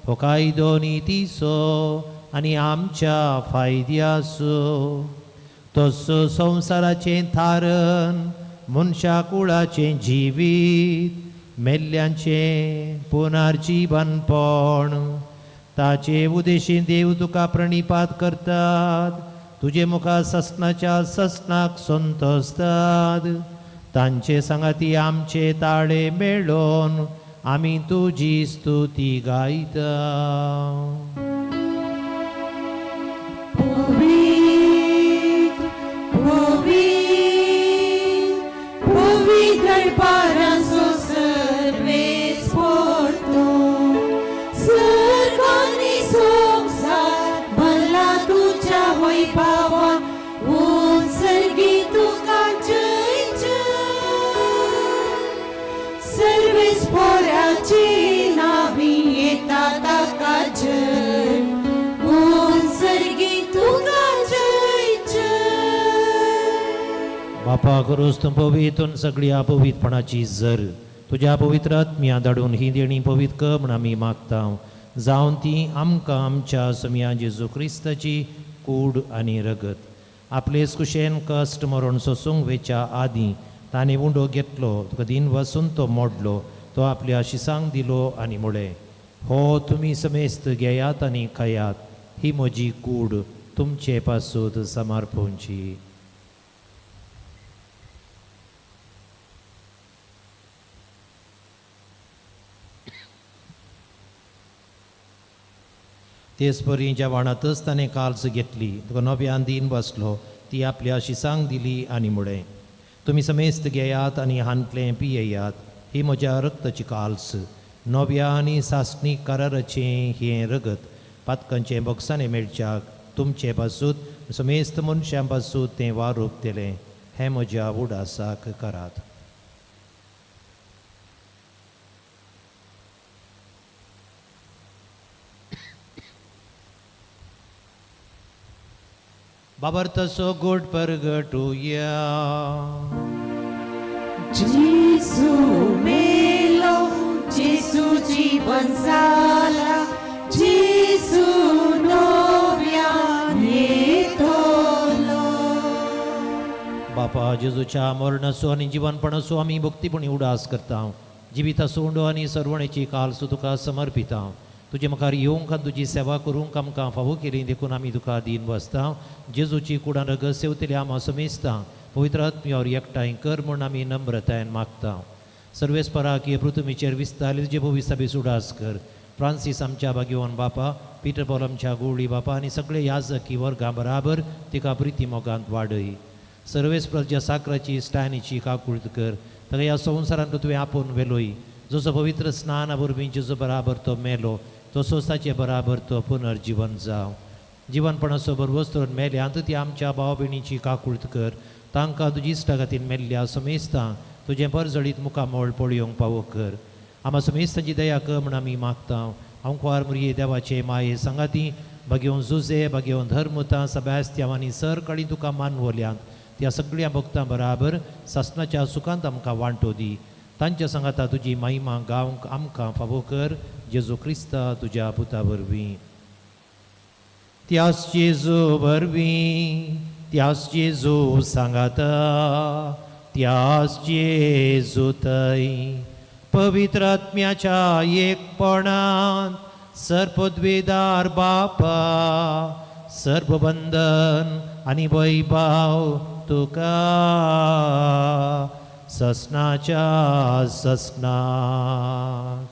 हो कायदो नितीसो आनी आमच्या फायद्यासो. तसो संवसाराचें थारण मनशा कुळाचें जिवीत मेल्ल्यांचें पुनर्जीवनपण ताचे उद्देशीन देव तुका प्रणिपात करतात. तुजे मुखार ससनाच्या ससनाक संतोसतात. तांचे संगाती आमचे ताळे मेळोवन आमी तुजी स्तुती गायता. Provide para सर्वेस्पर सर्गांनी संसार भरला तुझ्या वैभवा उत्सर्गी तुका जय सर्वेस्पराची नावी येता ताका जय उत्सर्गी तुका जय बापा करोस तूं पवित्र सगळी अपवित्रपणाची जर तुज्या पवित्र आत्म्या धाडून ही देणी पवित्र कर म्हूण आमी मागता. जावन ती आमकां आमच्या समिया जेजू क्रिस्ताची कूड आनी रगत आपलेच कुशेन कश्ट मरण सोसूंक वेच्या आदीं ताणें उंडो घेतलो तुका दिन वसून तो मोडलो तो आपल्या शिसांक दिलो आनी म्हळें हो तुमी समेस्त घेयात आनी खायात ही म्हजी कूड तुमचे पासून समर्पणची. तेच परी ज्या वाणातच ताणें काल्स घेतली तुका नव्यान दिन बसलो ती आपल्या शिसांक दिली आनी म्हळें तुमी समेस्त घेयात आनी हांतलें पियेयात ही म्हज्या रक्ताची काल्स नव्या आनी सासणीक कराराचें हें रगत पातकांचें बॉक्सांनी मेळच्याक तुमचे पासून समेस्त मनशां पासून तें वारूप दिलें हें म्हज्या उडासाक करात. बाबर तसो गोड परगटुया. Gesù melo, Gesù जीवन जाला, Gesù नव्यान येतलो. बापा जेजूच्या मरणाचो आनी जिवनपणाचो आमी भक्तीपणी उडास करता. जिविताचो उंडो आनी सरवणेची काल्स तुका समर्पिता. तुजे मुखार येवंक आनी तुजी सेवा करूंक आमकां फावो केली देखून आमी तुका दिन बसता. जेजूची कुडान रगत सेवतली आम समेजता पवित्र आत्म्यावर एकठांय कर म्हूण आमी नम्रतायेन मागता. सर्वेस्पराकीय पृथ्वीचेर विस्तारले तुजे भोवी सभेस उडास कर. फ्रांसीस आमच्या भाग्यवान बापा, पिटर पॉल आमच्या गोवळी बापा आनी सगळे याजकी वर्गां बराबर तिका प्रिती मोगांत वाडय. सर्वेस्पराच्या साकराची स्टॅनीची काकुळट कर. ताका ह्या संवसारांत तुवें आपोवन वेलोय. जसो पवित्र स्नाना वरवीं जेजू बराबर तो मेलो, तसोच ताचे बराबर तो पुनर्जीवन जाव. जिवनपणाचो बरो वस्तून मेल्यात ती आमच्या भाव भयणीची काकुळट कर. तांकां तुजी इश्टा खातीर मेल्ल्या समेस्तां तुजें परजळीत मुखामोळ पळयोवंक फावो कर. आमा समेस्तांची दया कर म्हूण आमी मागता. हांव कुंवार मुरये देवाचे माये सांगाती भाग्यवन जुजे भाग्यवन धर्मता सब्यास्त्याव आनी सर कळी तुका मानवल्यांत त्या सगळ्या भक्तां बराबर ससनाच्या सुखांत आमकां वांटो दी. तांच्या सांगाता तुजी महिमा गावंक आमकां फावो कर. जेजू क्रिस्ता तुज्या पुता वरवीं. त्याच जेजू वरवीं त्याच जेजू सांगाता त्याच जेजू थंय पवित्र आत्म्याच्या एकपणांत सर्पद्वेदार बापा सर्वबंधन आनी वैभाव तुका ससनाच्या ससनाक.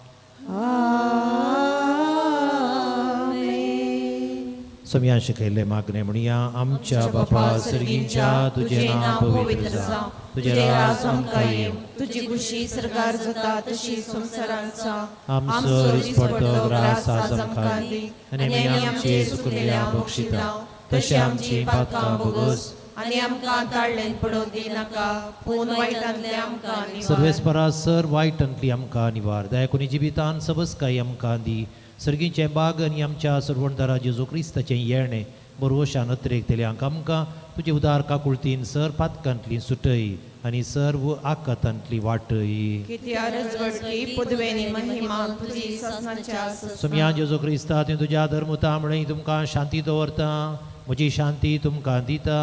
समया शिकयले मागणे म्हणया आमच्या बापा सर्गींच्या तुझे नाव पवित्र जावं. तुझे राज आमकां येवं. तुझी खुशी सरकार जाता तशी संसारांत जावं. आमचो दिसपडटो ग्रास आज आमकां दी आनी आमचे चुकलेल्या बक्षिता तशें आमची पातकां बोगस आनी आमकां ताळ्ळेन पडोवंक दिनाका पूण वायटांतले आमकां निवार. सर्वेस्परा सर वायटांतली आमकां निवार. दया कोणी जिवितान सबसकाय आमकां दी. सर्गींचे बाग आनी आमच्या सर्वणदारा जेजू क्रिस्ताचें येणें बरोवशा नत्रेक तेल्यांक आमकां तुजे उदार काकुळतीन सर पातकांतली सुटय आनी सर्व आकांतांतली वाटय. समया जेजू क्रिस्ता तुवें तुज्या धर्मता म्हणय तुमकां शांती दवरता. म्हजी शांती तुमकां दिता.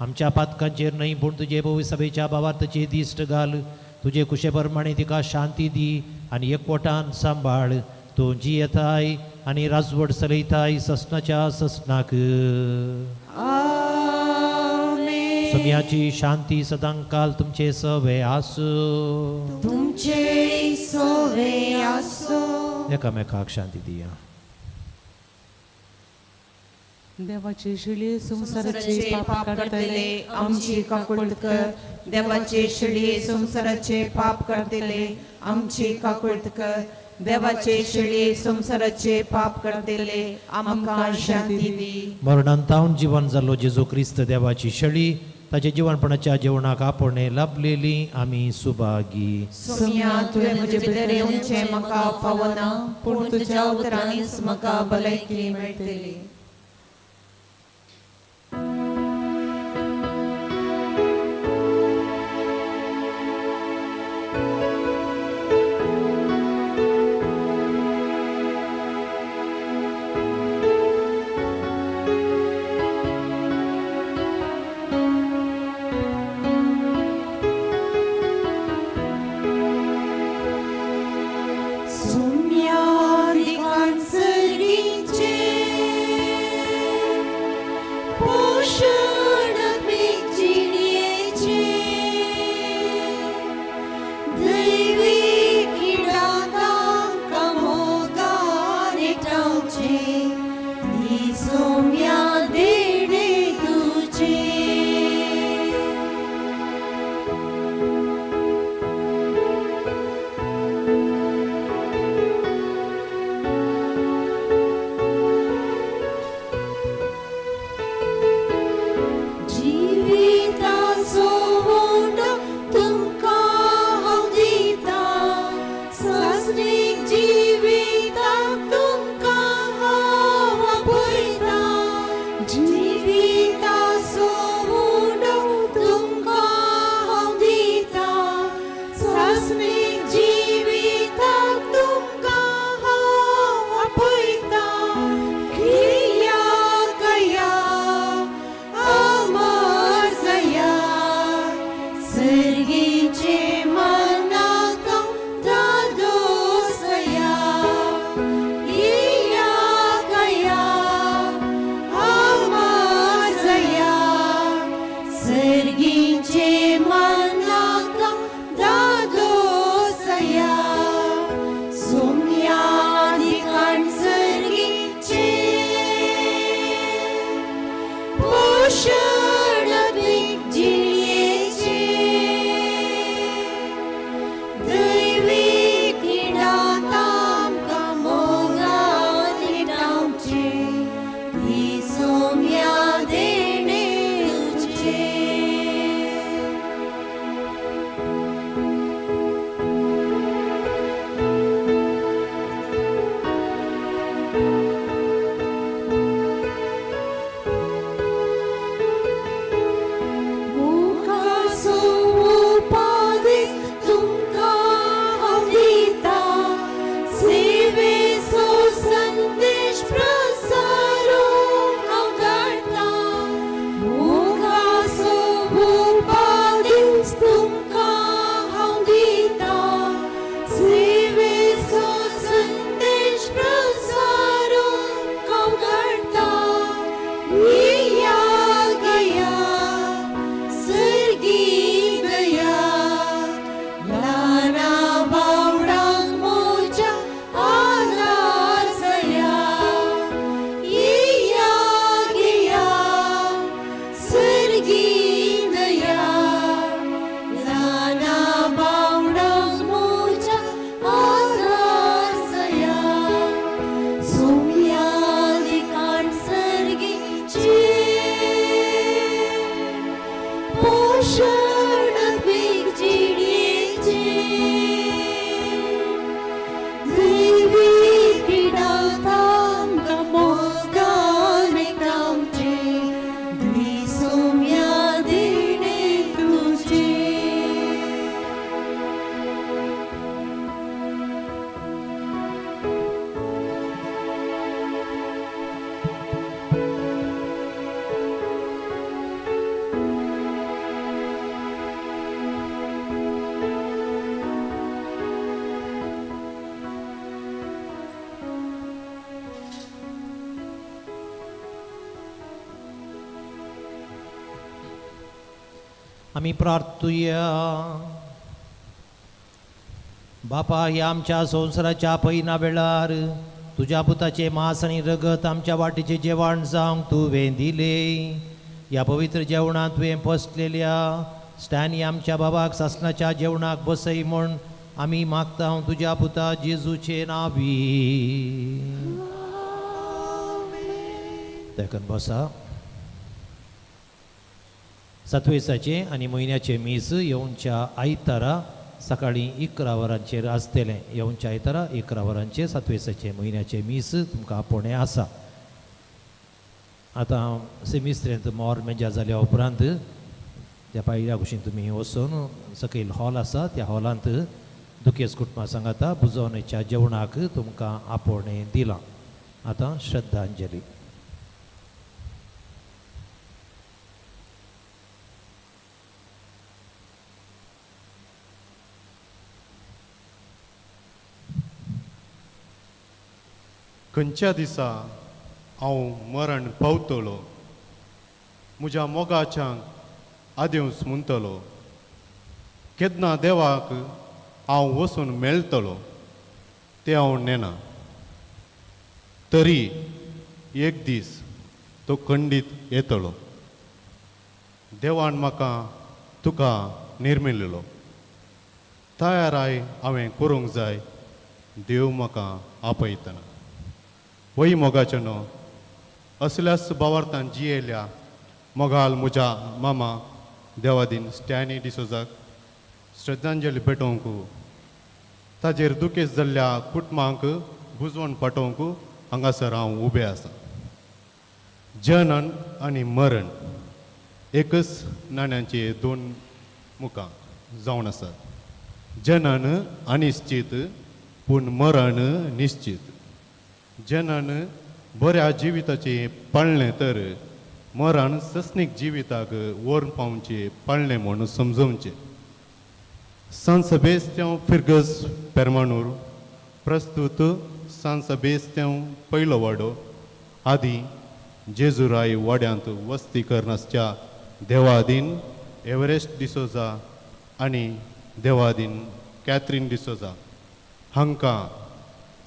आमच्या पातकांचेर न्हय पूण तुजे भोवी सभेच्या भावार्थाचेर दिश्ट घाल. तुजे कुशे प्रमाणे तिका शांती दी आनी एकवटान सांबाळ. तूं जियेताय आनी राजवट चलयताय ससनाच्या ससनाक. समयाची शांती सदांकाल तुमचे सवे आसूं. तुमचे सवे आसूं. एकामेकाक शांती दिया. देवाचे शिळे संसाराचे पाप काढतले आमची काकुळट कर. देवाचे शिळे संसाराचे पाप काढतले आमची काकुळट कर. देवाचे शिळे संसाराचे पाप काढतले आमकां शांती दी. मरणांतावन जीवन जाल्लो जेजू क्रिस्त देवाची शळी ताच्या जीवनपणाच्या जेवणाक आपणे लाभलेली आमी सुभागी. सोम्या तुवें म्हजे भितर येवचें म्हाका फावना पूण तुज्या उतरांनीच म्हाका भलायकी मेळटली. क्षण द्वेग जिणेचे देवी क्रीडा तांका मोगाने कामचे द्वी सोम्या देणे तुझे आम्ही प्रार्थूया. बापा, ह्या आमच्या संवसाराच्या पैना वेळार तुझ्या पुताचे मांस आणि रगत आमच्या वाटेचे जेवण जावंक तुवें दिले. या पवित्र जेवणात तुवें पसलेल्या स्टॅनी आमच्या बाबाक सासणाच्या जेवणाक बसय म्हूण आमी मागता तुझ्या पुता जेजूचे नावी. देखून बसा. सत्वेसाचे आणि म्हयन्याचे मीस येवनच्या आयतारा सकाळी 11 वरांचेर आसतलें. येवनच्या आयतारा 11 वरांचेर सत्वेसाचे म्हयन्याचे मीस तुमकां आपोवणें आसा. आतां सेमिस्त्रेंत मोर मेजा जाल्या उपरांत त्या पायऱ्या कुशीन तुमी वचून सकयल हॉल आसा त्या हॉलांत दुखेस कुटुंबा सांगाता बुजवणेच्या जेवणाक तुमकां आपोवणें दिलां. आतां श्रद्धांजली. खंयच्या दिसा हांव मरण पावतलो म्हज्या मोगाच्यांक आदेवस म्हणटलो. केन्ना देवाक हांव वचून मेळटलो तें हांव नेना. तरी एक दीस तो खंडीत येतलो. देवान म्हाका तुका निर्मिल्लो. तयाराय हांवें करूंक जाय देव म्हाका आपयतना. वय मोगाचेनो, असल्याच भावार्थान जियेल्या मोगाल म्हज्या मामा देवादीन स्टॅनी डिसोजाक श्रद्धांजली पेटोवंक ताजेर दुखेस जाल्ल्या कुटुंबांक बुजवण पाठोवंक हांगासर हांव उबें आसा. जनन आनी मरण एकच नाण्याचे दोन मुखां जावन आसात. जनन अनिश्चित पूण मरण निश्चित. जनन बऱ्या जिविताचे पाळणें तर मरण ससनीक जिविताक व्हरून पावचे पाळणें म्हूण समजोवचें. सांत सेबेस्त्यांव फिर्गस पेरमानूर प्रस्तुत सांत सेबेस्त्यांव पयलो वाडो आदी जेजुराय वाड्यांत वस्ती करनासच्या देवादीन एव्हरेस्ट डिसोजा आनी देवादीन कॅथरीन डिसोजा हांकां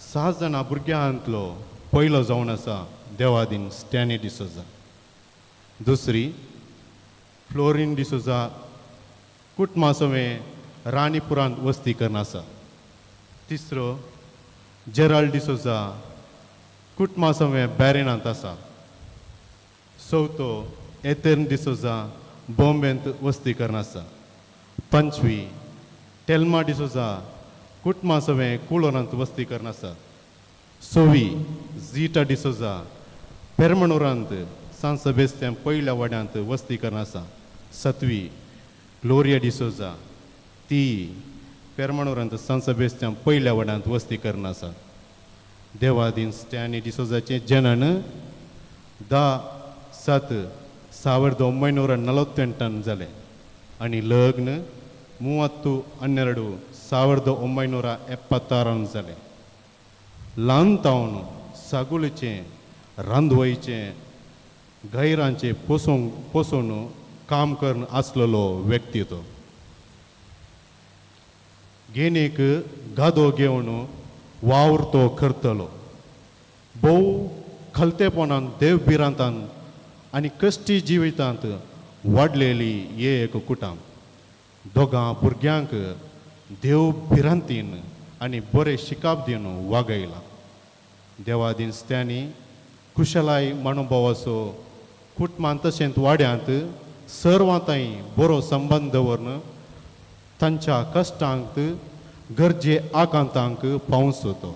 6 जाणां भुरग्यांतलो पयलो जावन आसा देवादीन स्टॅनी डिसोजा. दुसरी फ्लोरीन डिसोजा कुटुंबासवें राणीपुरांत वस्ती करना आसा. तिसरो जेराल्ड डिसोजा कुटुंबासवें बॅरेनांत आसा. चवथो एथेर्न डिसोजा बॉम्बेंत वस्ती करना आसा. पंचवी टेल्मा डिसोजा कुटुंबासवें कुळोरांत वस्ती करना आसा. 6वी झीटा डिसोजा पेरमणुरांत सांत सेबेस्त्यान पयल्या वाड्यांत वस्ती करना आसा. 7वी ग्लोरिया डिसोजा ती पेरमणुरांत सांत सेबेस्त्यान पयल्या वाड्यांत वस्ती करना आसा. देवादीन स्टॅनी डिसोजाचें जनन 10/7/1948 जालें आनी लग्न 30/12/1976 जालें. ल्हान तावन सागुलेचें रांदवयचें गैरांचें पोसून काम करन आसलेलो व्यक्ती तो. गेनेक गादो घेवन वावर तो करतलो. भोव खलतेपणान देवबिरांतांत आनी कश्टी जिवितांत वाडलेली एक कुटाम. दोगां भुरग्यांक देव भिरांतीन आनी बरें शिकाप दिवन वागयलां. देवादीन स्टॅनी कुशलाय मणभवाचो कुटुंबांत तशेंच वाड्यांत सर्वांताई बरो संबंध दवरन तांच्या कश्टांक गरजे आकांतांक पावसतो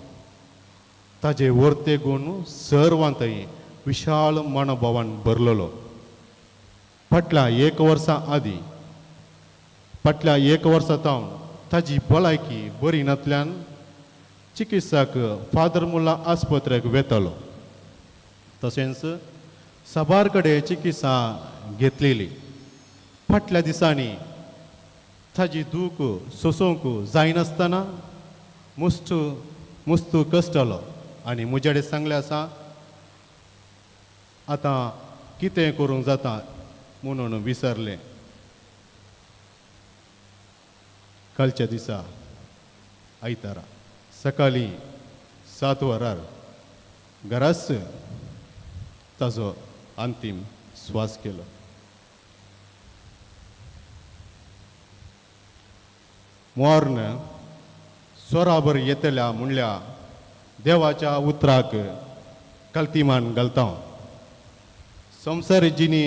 ताजे वर्ते गुण सर्वांताई विशाल मनोभावान भरलेलो. फाटल्या एक वर्सा तावन ताजी भलायकी बरी नासल्यान चिकित्साक फादर मुल्ला आस्पत्रेक वेतलो. तशेंच साबार कडेन चिकित्सा घेतलेली. फाटल्या दिसांनी ताजी दूख सोसूंक जायनासतना मुस्तू कश्टलो आनी म्हजे कडेन सांगलें आसा आतां कितें करूंक जाता म्हणून विसरलें. कालच्या दिसा आयतारा सकाळीं 7 वरार घराच ताजो अंतीम स्वास केलो. मोर्न स्वराबर येतल्या म्हणल्या देवाच्या उतराक कल्तिमान घालता. संवसार जिणी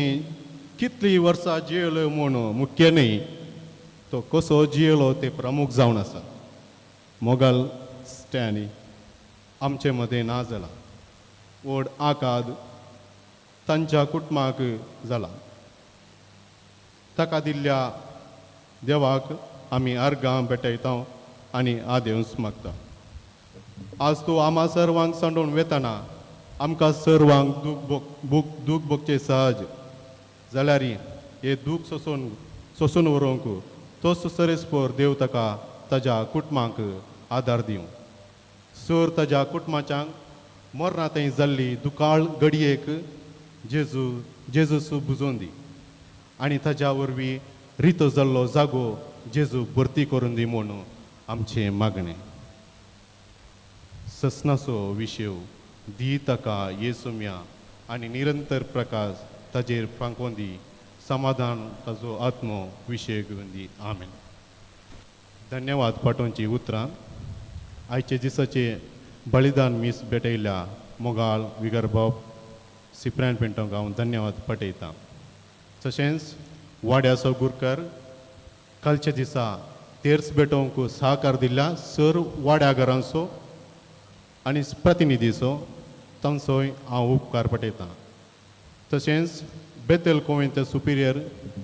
कितलीं वर्सां जियेलो म्हूण मुख्य न्ही, तो कसो जियेलो ते प्रमुख जावन आसा. मोगल स्टॅनी आमचे मदें ना जाला. व्हड आकाद तांच्या कुटुंबाक जाला. ताका दिल्ल्या देवाक आमी अर्गां भेटयता आनी आदेवंस मागता. आज तूं आम्हा सर्वांक सांडून वेतना आमकां सर्वांक दूख भोगचे सहज जाल्यार हे दूख सोसून व्हरूंक तोच सरेस्पोर देव ताका ताज्या कुटुंबाक आदार दिवं. सर ताज्या कुटुंबाच्यांक मरणांतय जाल्ली दुकाळ घडयेक जेजूस बुजोवन दी आनी ताज्या वरवीं रितो जाल्लो जागो जेजू भरती करून दी म्हूण आमचें मागणें. ससनाचो विशेव दी ताका येसुम्या आनी निरंतर प्रकाश ताजेर फांकोवन दी. समाधान ताजो आत्मो विशय घेवन दी. आमेन. धन्यवाद पाठोवची उतरां आयचे दिसाचे बलिदान मीस भेटयल्या मोगाळ विगरबाब सिप्रायन पिंटोंक हांव धन्यवाद पाठयतां. तशेंच वाड्याचो गुरकार कालच्या दिसा तेर्स भेटोवंक सहकार दिल्ल्या सर वाड्या घरांचो आनी प्रतिनिधीचो तांचोय हांव उपकार पटयतां. तशेंच बेतेल कोवेंत सुपिरियर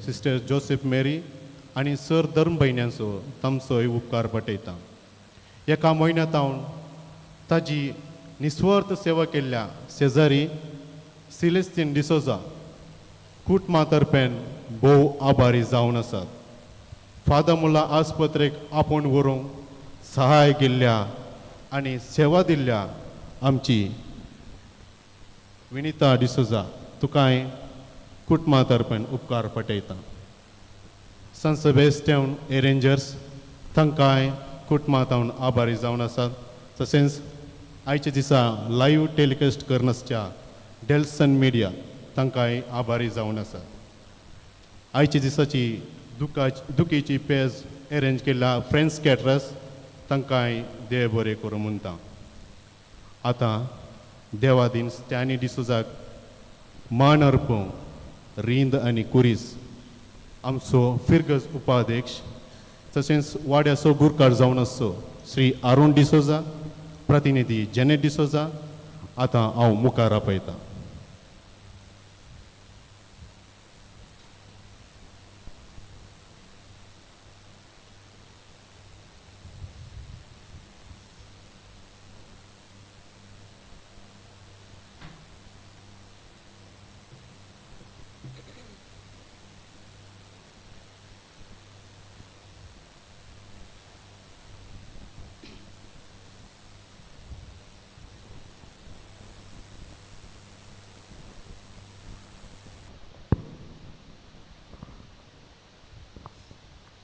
सिस्टर जोसेफ मेरी आनी सर धर्म भयण्यांचो तांचोय उपकार पटयतां. एका म्हयन्यांत हांव ताजी निस्वार्थ सेवा केल्ल्या शेजारी सिलेस्तीन डिसोजा कुटुंबा तर्फेन भोव आभारी जावन आसात. फादर मुल्ला आस्पत्रेक आपूण व्हरूंक सहाय केल्ल्या आनी सेवा दिल्ल्या आमची विनिता डिसोजा तुकाय कुटुंबा तर्फेन उपकार पटयतां. सन सेबेस्टियन एरेंजर्स तांकांय कुटुंबा तावन आभारी जावन आसात. तशेंच आयच्या दिसा लायव्ह टेलिकास्ट करनासच्या डेल्सन मिडिया तांकांय आभारी जावन आसात. आयच्या दिसाची दुखीची पेज अरेंज केल्ल्या फ्रेंड्स कॅटरर्स तांकांय देव बरें करूं म्हणटा. आतां देवादीन स्टॅनी डिसोजाक मान अर्पूंक रिंद आनी कुरीस आमचो फिरगज उपाध्यक्ष तशेंच वाड्याचो गुरकार जावन आसचो श्री अरुण डिसोजा प्रतिनिधी जेनेट डिसोजा आतां हांव मुखार आपयतां.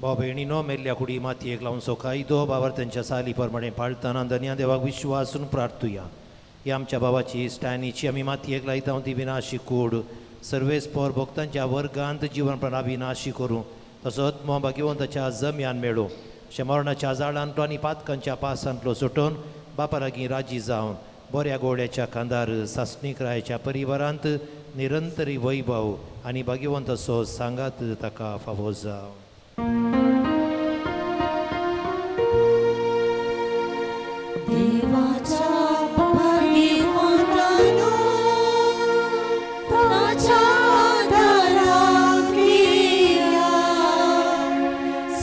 भाव भयणीनो मेल्ल्या कुडी मातयेक लावन सोखायदो बाबर त्यांच्या साली प्रमाणे पाळतना धन्या देवाक विश्वासून प्रार्थुया. ही आमच्या भावाची स्टॅनीची आमी मातयेक लायता ती विनाशी कूड सर्वेस पोर भक्तांच्या वर्गांत जीवन प्रणाविनाशी करूं तसो आत्मो भाग्यवंताच्या जम्यान मेळो मरणाच्या जाळांतलो आनी पातकांच्या पासांतलो सुटोवन बापा लागीं राजी जावन बऱ्या गोड्याच्या खांदार सासणीक रायाच्या परिवारांत निरंतरी वैभव आनी भाग्यवंत असो सांगात ताका फावो जाव. देवाच्या भाग्यवंतानो, ताच्या दाराक येया.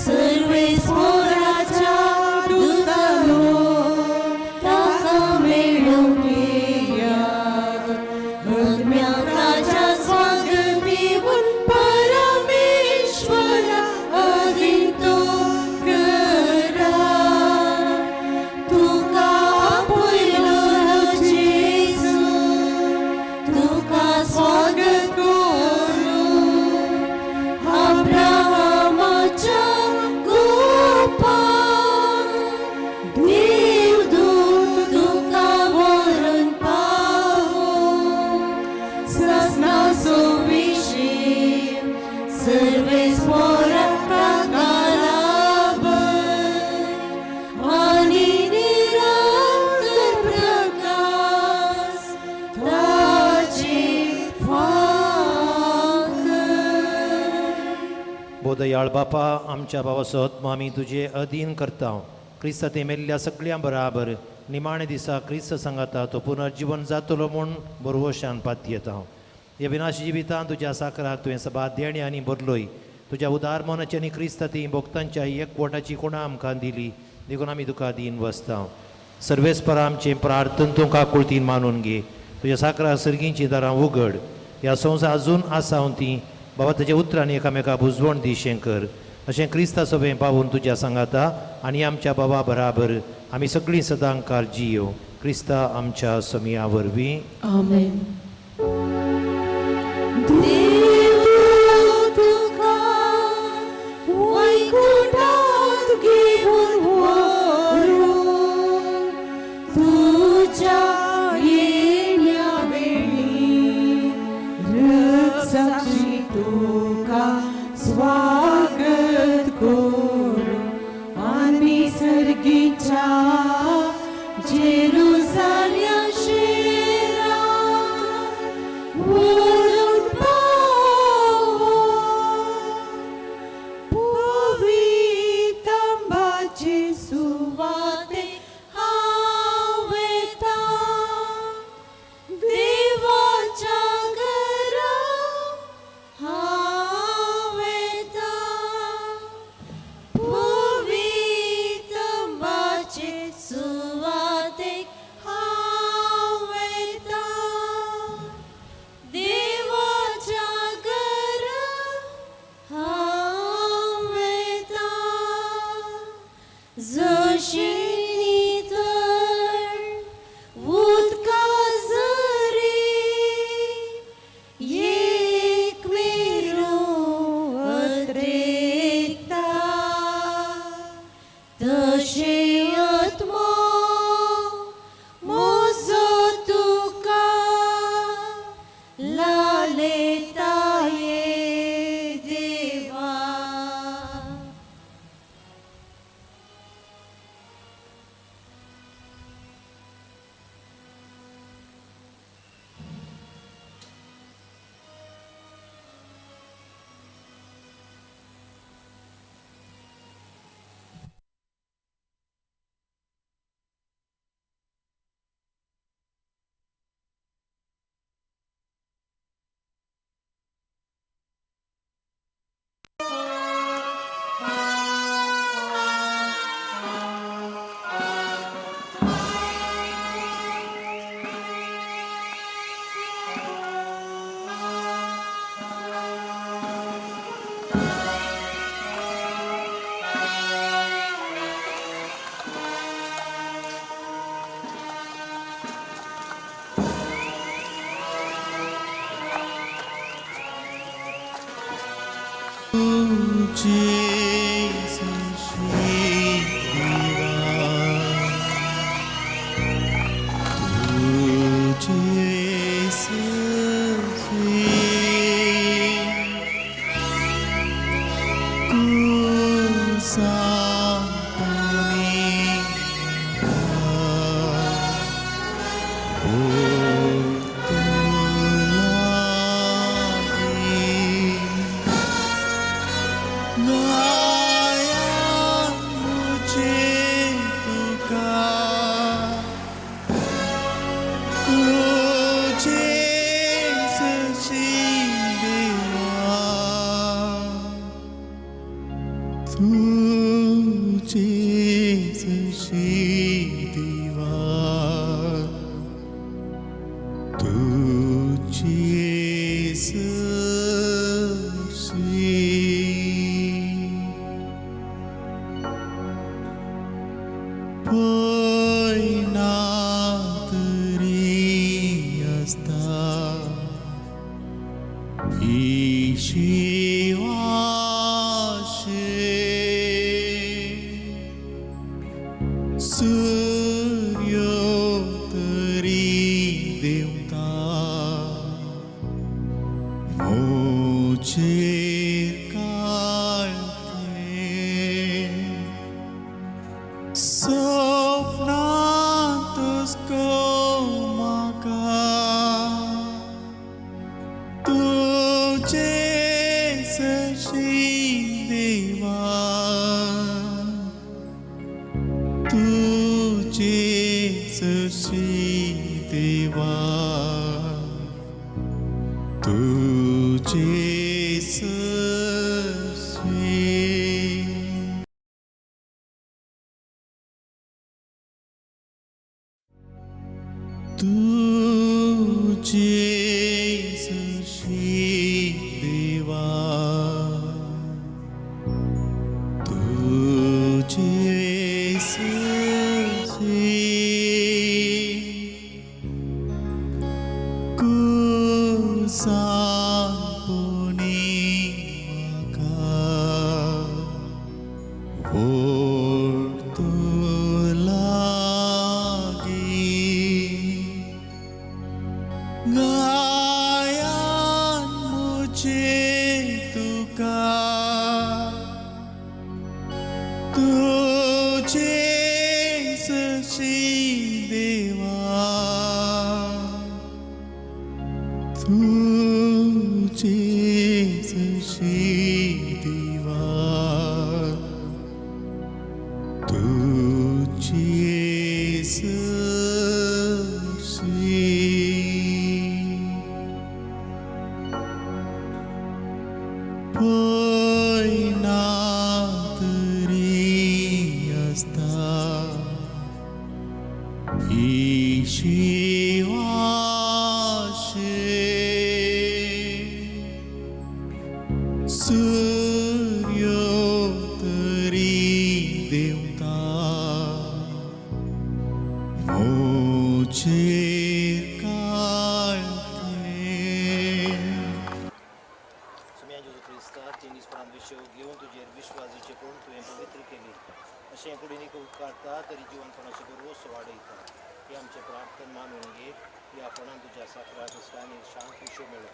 सर्वेस्वराच्या दूतानो, ताका मेळूंक येयात. आत्म्याक ताच्या स्वागत दिवून परमेश्वरा आदीन तो करा. तुका आपयलो जेजू, तुका स्वागत करू. अब्राहमाच्या गोपान देवदूत तुका व्हरून पावो. सस्नाचो विशीर सर्वेस्वराक ताका लाभय. आनी निरंतर प्रकाश ताचे फांक. बोधयाळ बापा, आमच्या भावाचो आत्मा आमी तुजे अधीन करता. क्रिस्त ते मेल्ल्या सगळ्यां बराबर निमाणे दिसा क्रिस्त सांगाता तो पुनर्जीवन जातलो म्हूण बरोवशान पातयेता. ह्या विनाशी जिवितांत तुज्या साकराक तुवें सभा देणी आनी बदलोय. तुज्या उदार मनाची आनी क्रिस्त ती भक्तांच्या एकवटाची कोणा आमकां दिली देखून आमी तुका दीन वसता. सर्वेस्परा आमचें प्रार्थन तुका कुळतीन मानून घे. तुज्या साकराक सर्गींचीं दारां उगड. ह्या संवसार अजून आसाव ती बाबा तेज्या उतरांनी एकामेका बुजवण दिशें कर. अशें क्रिस्ता सभें पावून तुज्या सांगाता आनी आमच्या बाबा बराबर आमी सगळीं सदां काळ जियो. क्रिस्ता आमच्या समिया वरवीं. आमेन. देव तुका वैकुंठांत घेऊन व्हरून, तुज्या येण्या वेळी रक्षसाक्षी तुका स्वागत करू. आमी सर्गीच्या जेरुसालेम शहरांत तुझे जशी देवा तुझे जशी पयना तरी असता सूर्य तरी देवता मोचेर काळखे सपनांतच म्हाका तुझे जशी देवा तुझे जशी देवा तुझे जशी तुझे जशी देवा तुझे जशी कुसांपणी म्हाका ओळखू लागी गायान मुझे तुका तुझे जशी देवा तुझे जशी देवा तुझे जशी पयना तरी असता सूर्य तरी देवता मोचेर काळखे तिनी विषय घेऊन तुझेर विश्वासाचे करून तुवें पवित्र केले अशें कुडीन उपकारता तरी जिवनपणाचो गोरवो वाडयता हे आमचे प्रार्थना मानून घे या फळान तुझ्या साखरात आनी शांत विशो मेळो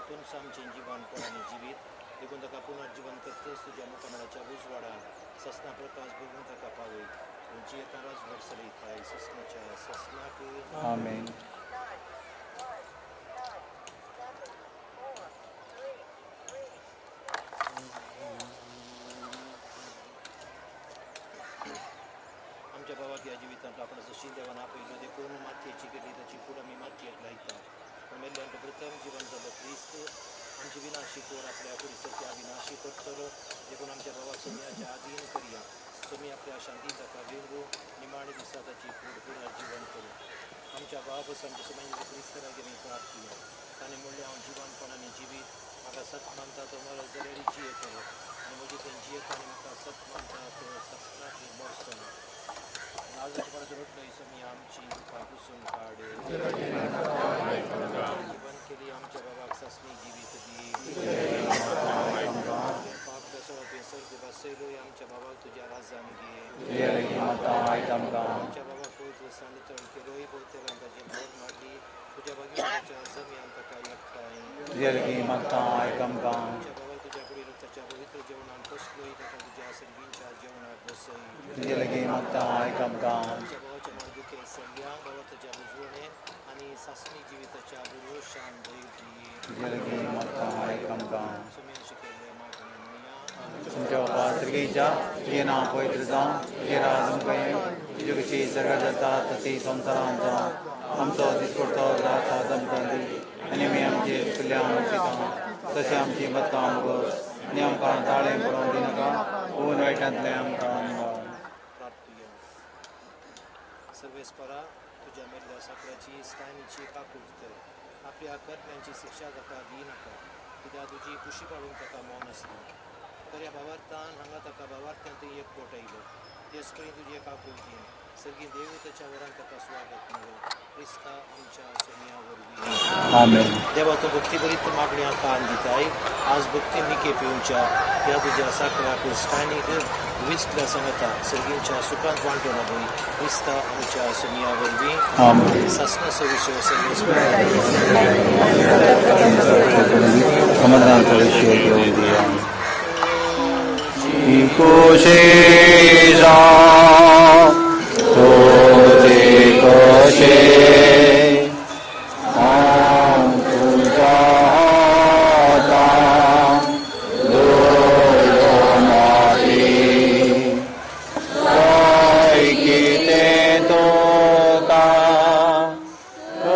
तुमचं आमचें जिवनपण आनी जिवीत देखून ताका पुनर्जीवन करतेस तुझ्या मुखामळाच्या उजवाडान ससना प्रकाश बघून ताका पावय तुमची येता राजभर चलयताय ससनाच्या ससनाक आमेन. आमच्या भावाक या जिवितांत आपण जशी देवान आपयलो ते कोण मातयेची केली ताची कूड आमी मातयेक लायता पूण मेल्ल्यांक प्रथम जिवन जालो क्रिस्त आमची विनाशी कोर आपल्या कुडीसाठी अविनाशी करतलो देखून आमच्या भावाक सोम्याच्या आधीन करया सोमी आपल्या शांती ताका वेंगू निमाणे दिसा ताची कूड पुनर्जीवन करू आमच्या बाबस आमच्या सोम्याच्या क्रिस्तरागे मी प्रार्थना ताणें म्हणलें हांव जिवनपणाने जिवीत म्हाका सत मानता तो मरो जाल्यार जियेतलो आनी म्हजी तें जियेता आनी म्हाका सत मानता तो सत्नाक मरसना आज रोडलो सोमी आमची पासून काडे जीवन केली आमच्या बाबाक ससनी जिवीत दी पाप दसो सर्ग बसयलोय आमच्या बाबाक तुझ्या राजान घे आमच्या बाबाक पवित्र सानितळ केलोय पवित्रान ताची मोर मारली तुझ्या भगिनीच्या जमियान ताका एकठांय आमच्या बाबाक तुझ्या कुडी रक्ताच्या पवित्र जेवणान कसलोय ताका तुझ्या सर्गींच्या जेवणात बसय आमच्या बाबाच्या मर्दुके सगळ्यांक बाबा तुझ्या उजवणे आणि सासणी जिविताच्या बुरोशान दैवती सुमेर शिकयले तुमच्या पात्रिकेच्या तुझे नाव पवित्र जावं तुझे राज मुखार तुजे कशी सर्गात जाता तशी संवसारांत जावं आमचो दिसपडतो रात दमकन दी आनी आमी आमचे कल्याण शिकता तशें आमची बदकां मुगोस आनी आमकां ताळें पडोवंक दिनाका पूर्ण वाईटांतले आमकां सर्वेस्परा तुझ्या मेल्ल्या साखराची स्थानीची काकूट कर आपल्या कर्त्यांची शिक्षा ताका दिनाका कित्याक तुजी कुशी काडून ताका मौन आसली बऱ्या भावार्थान हांगा ताका भावार्थांत एकवट आयलो तेच कडेन तुजे काकुळटीन सगळीं देवताच्या वरान ताका स्वागत मेळो क्रिस्ता आमच्या सोम्या वरवीं आमेन. देवा तो भक्तीभरीत मागण्या कान दिताय आज भक्ती निके पिवच्या ह्या तुझ्या साखराक स्थानीक विस्तल्या सांगता सगळींच्या सुखांत वांटो लागून क्रिस्ता आमच्या सोम्या वरवीं सासना सविशय समाधानाचा विषय घेऊन दिया कोशेजा तो ते कशे तुझा माती किते तो का तो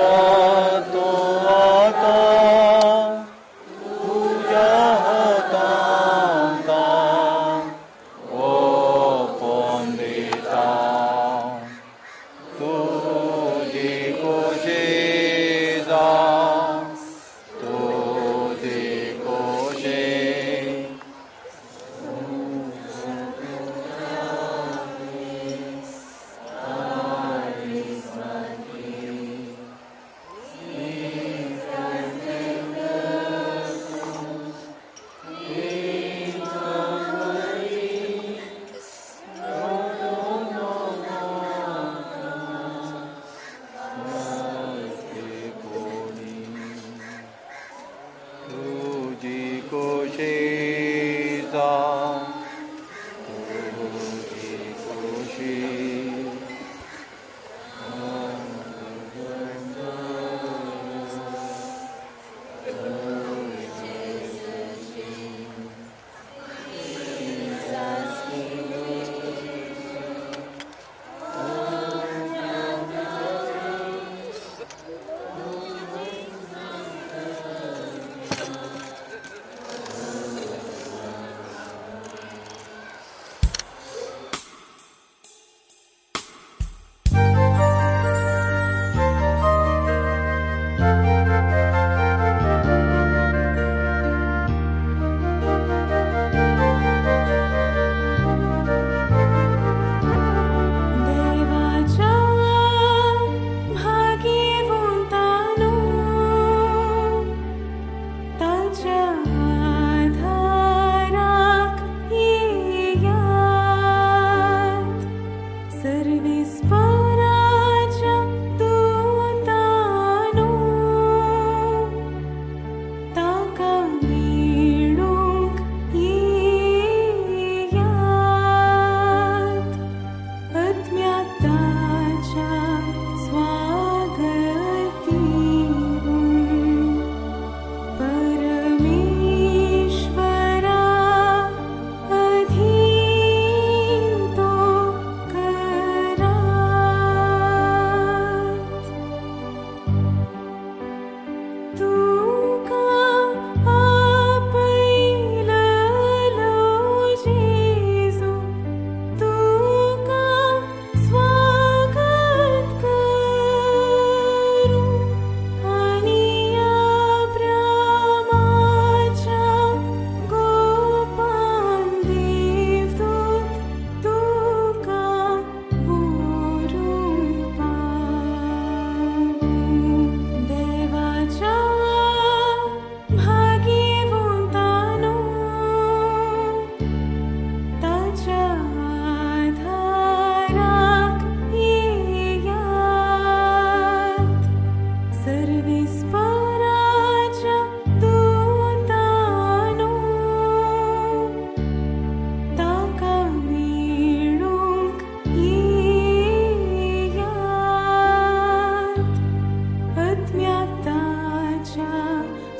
तुझ्या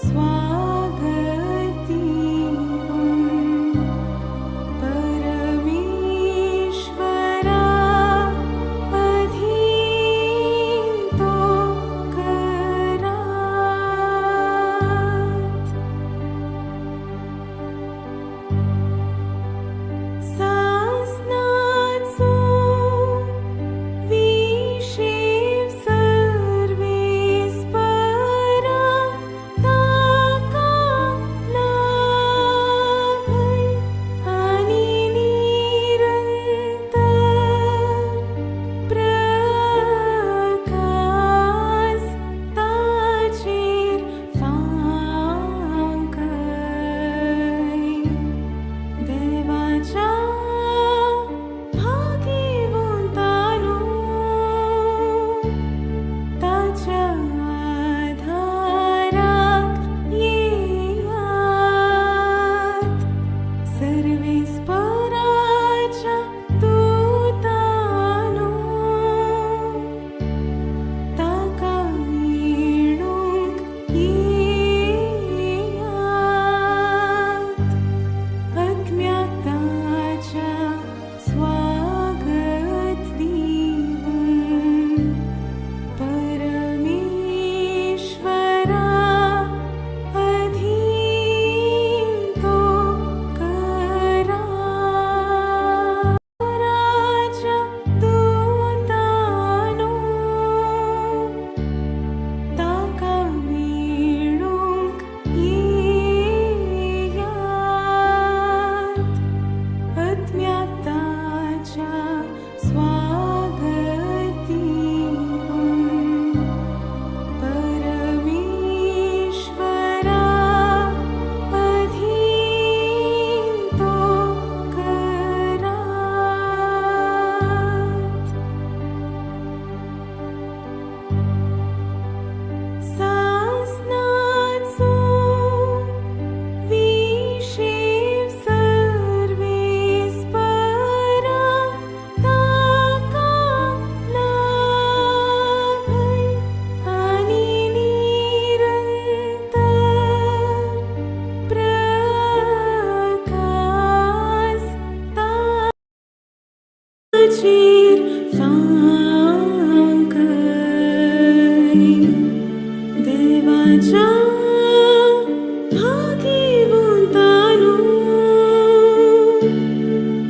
स्वागती परमेश्वरा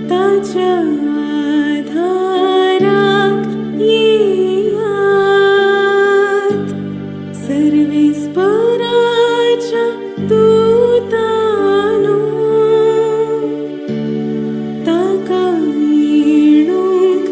ताच्या आधाराक येयात सर्वेस्पराच्या दूतानो ताका मेळूंक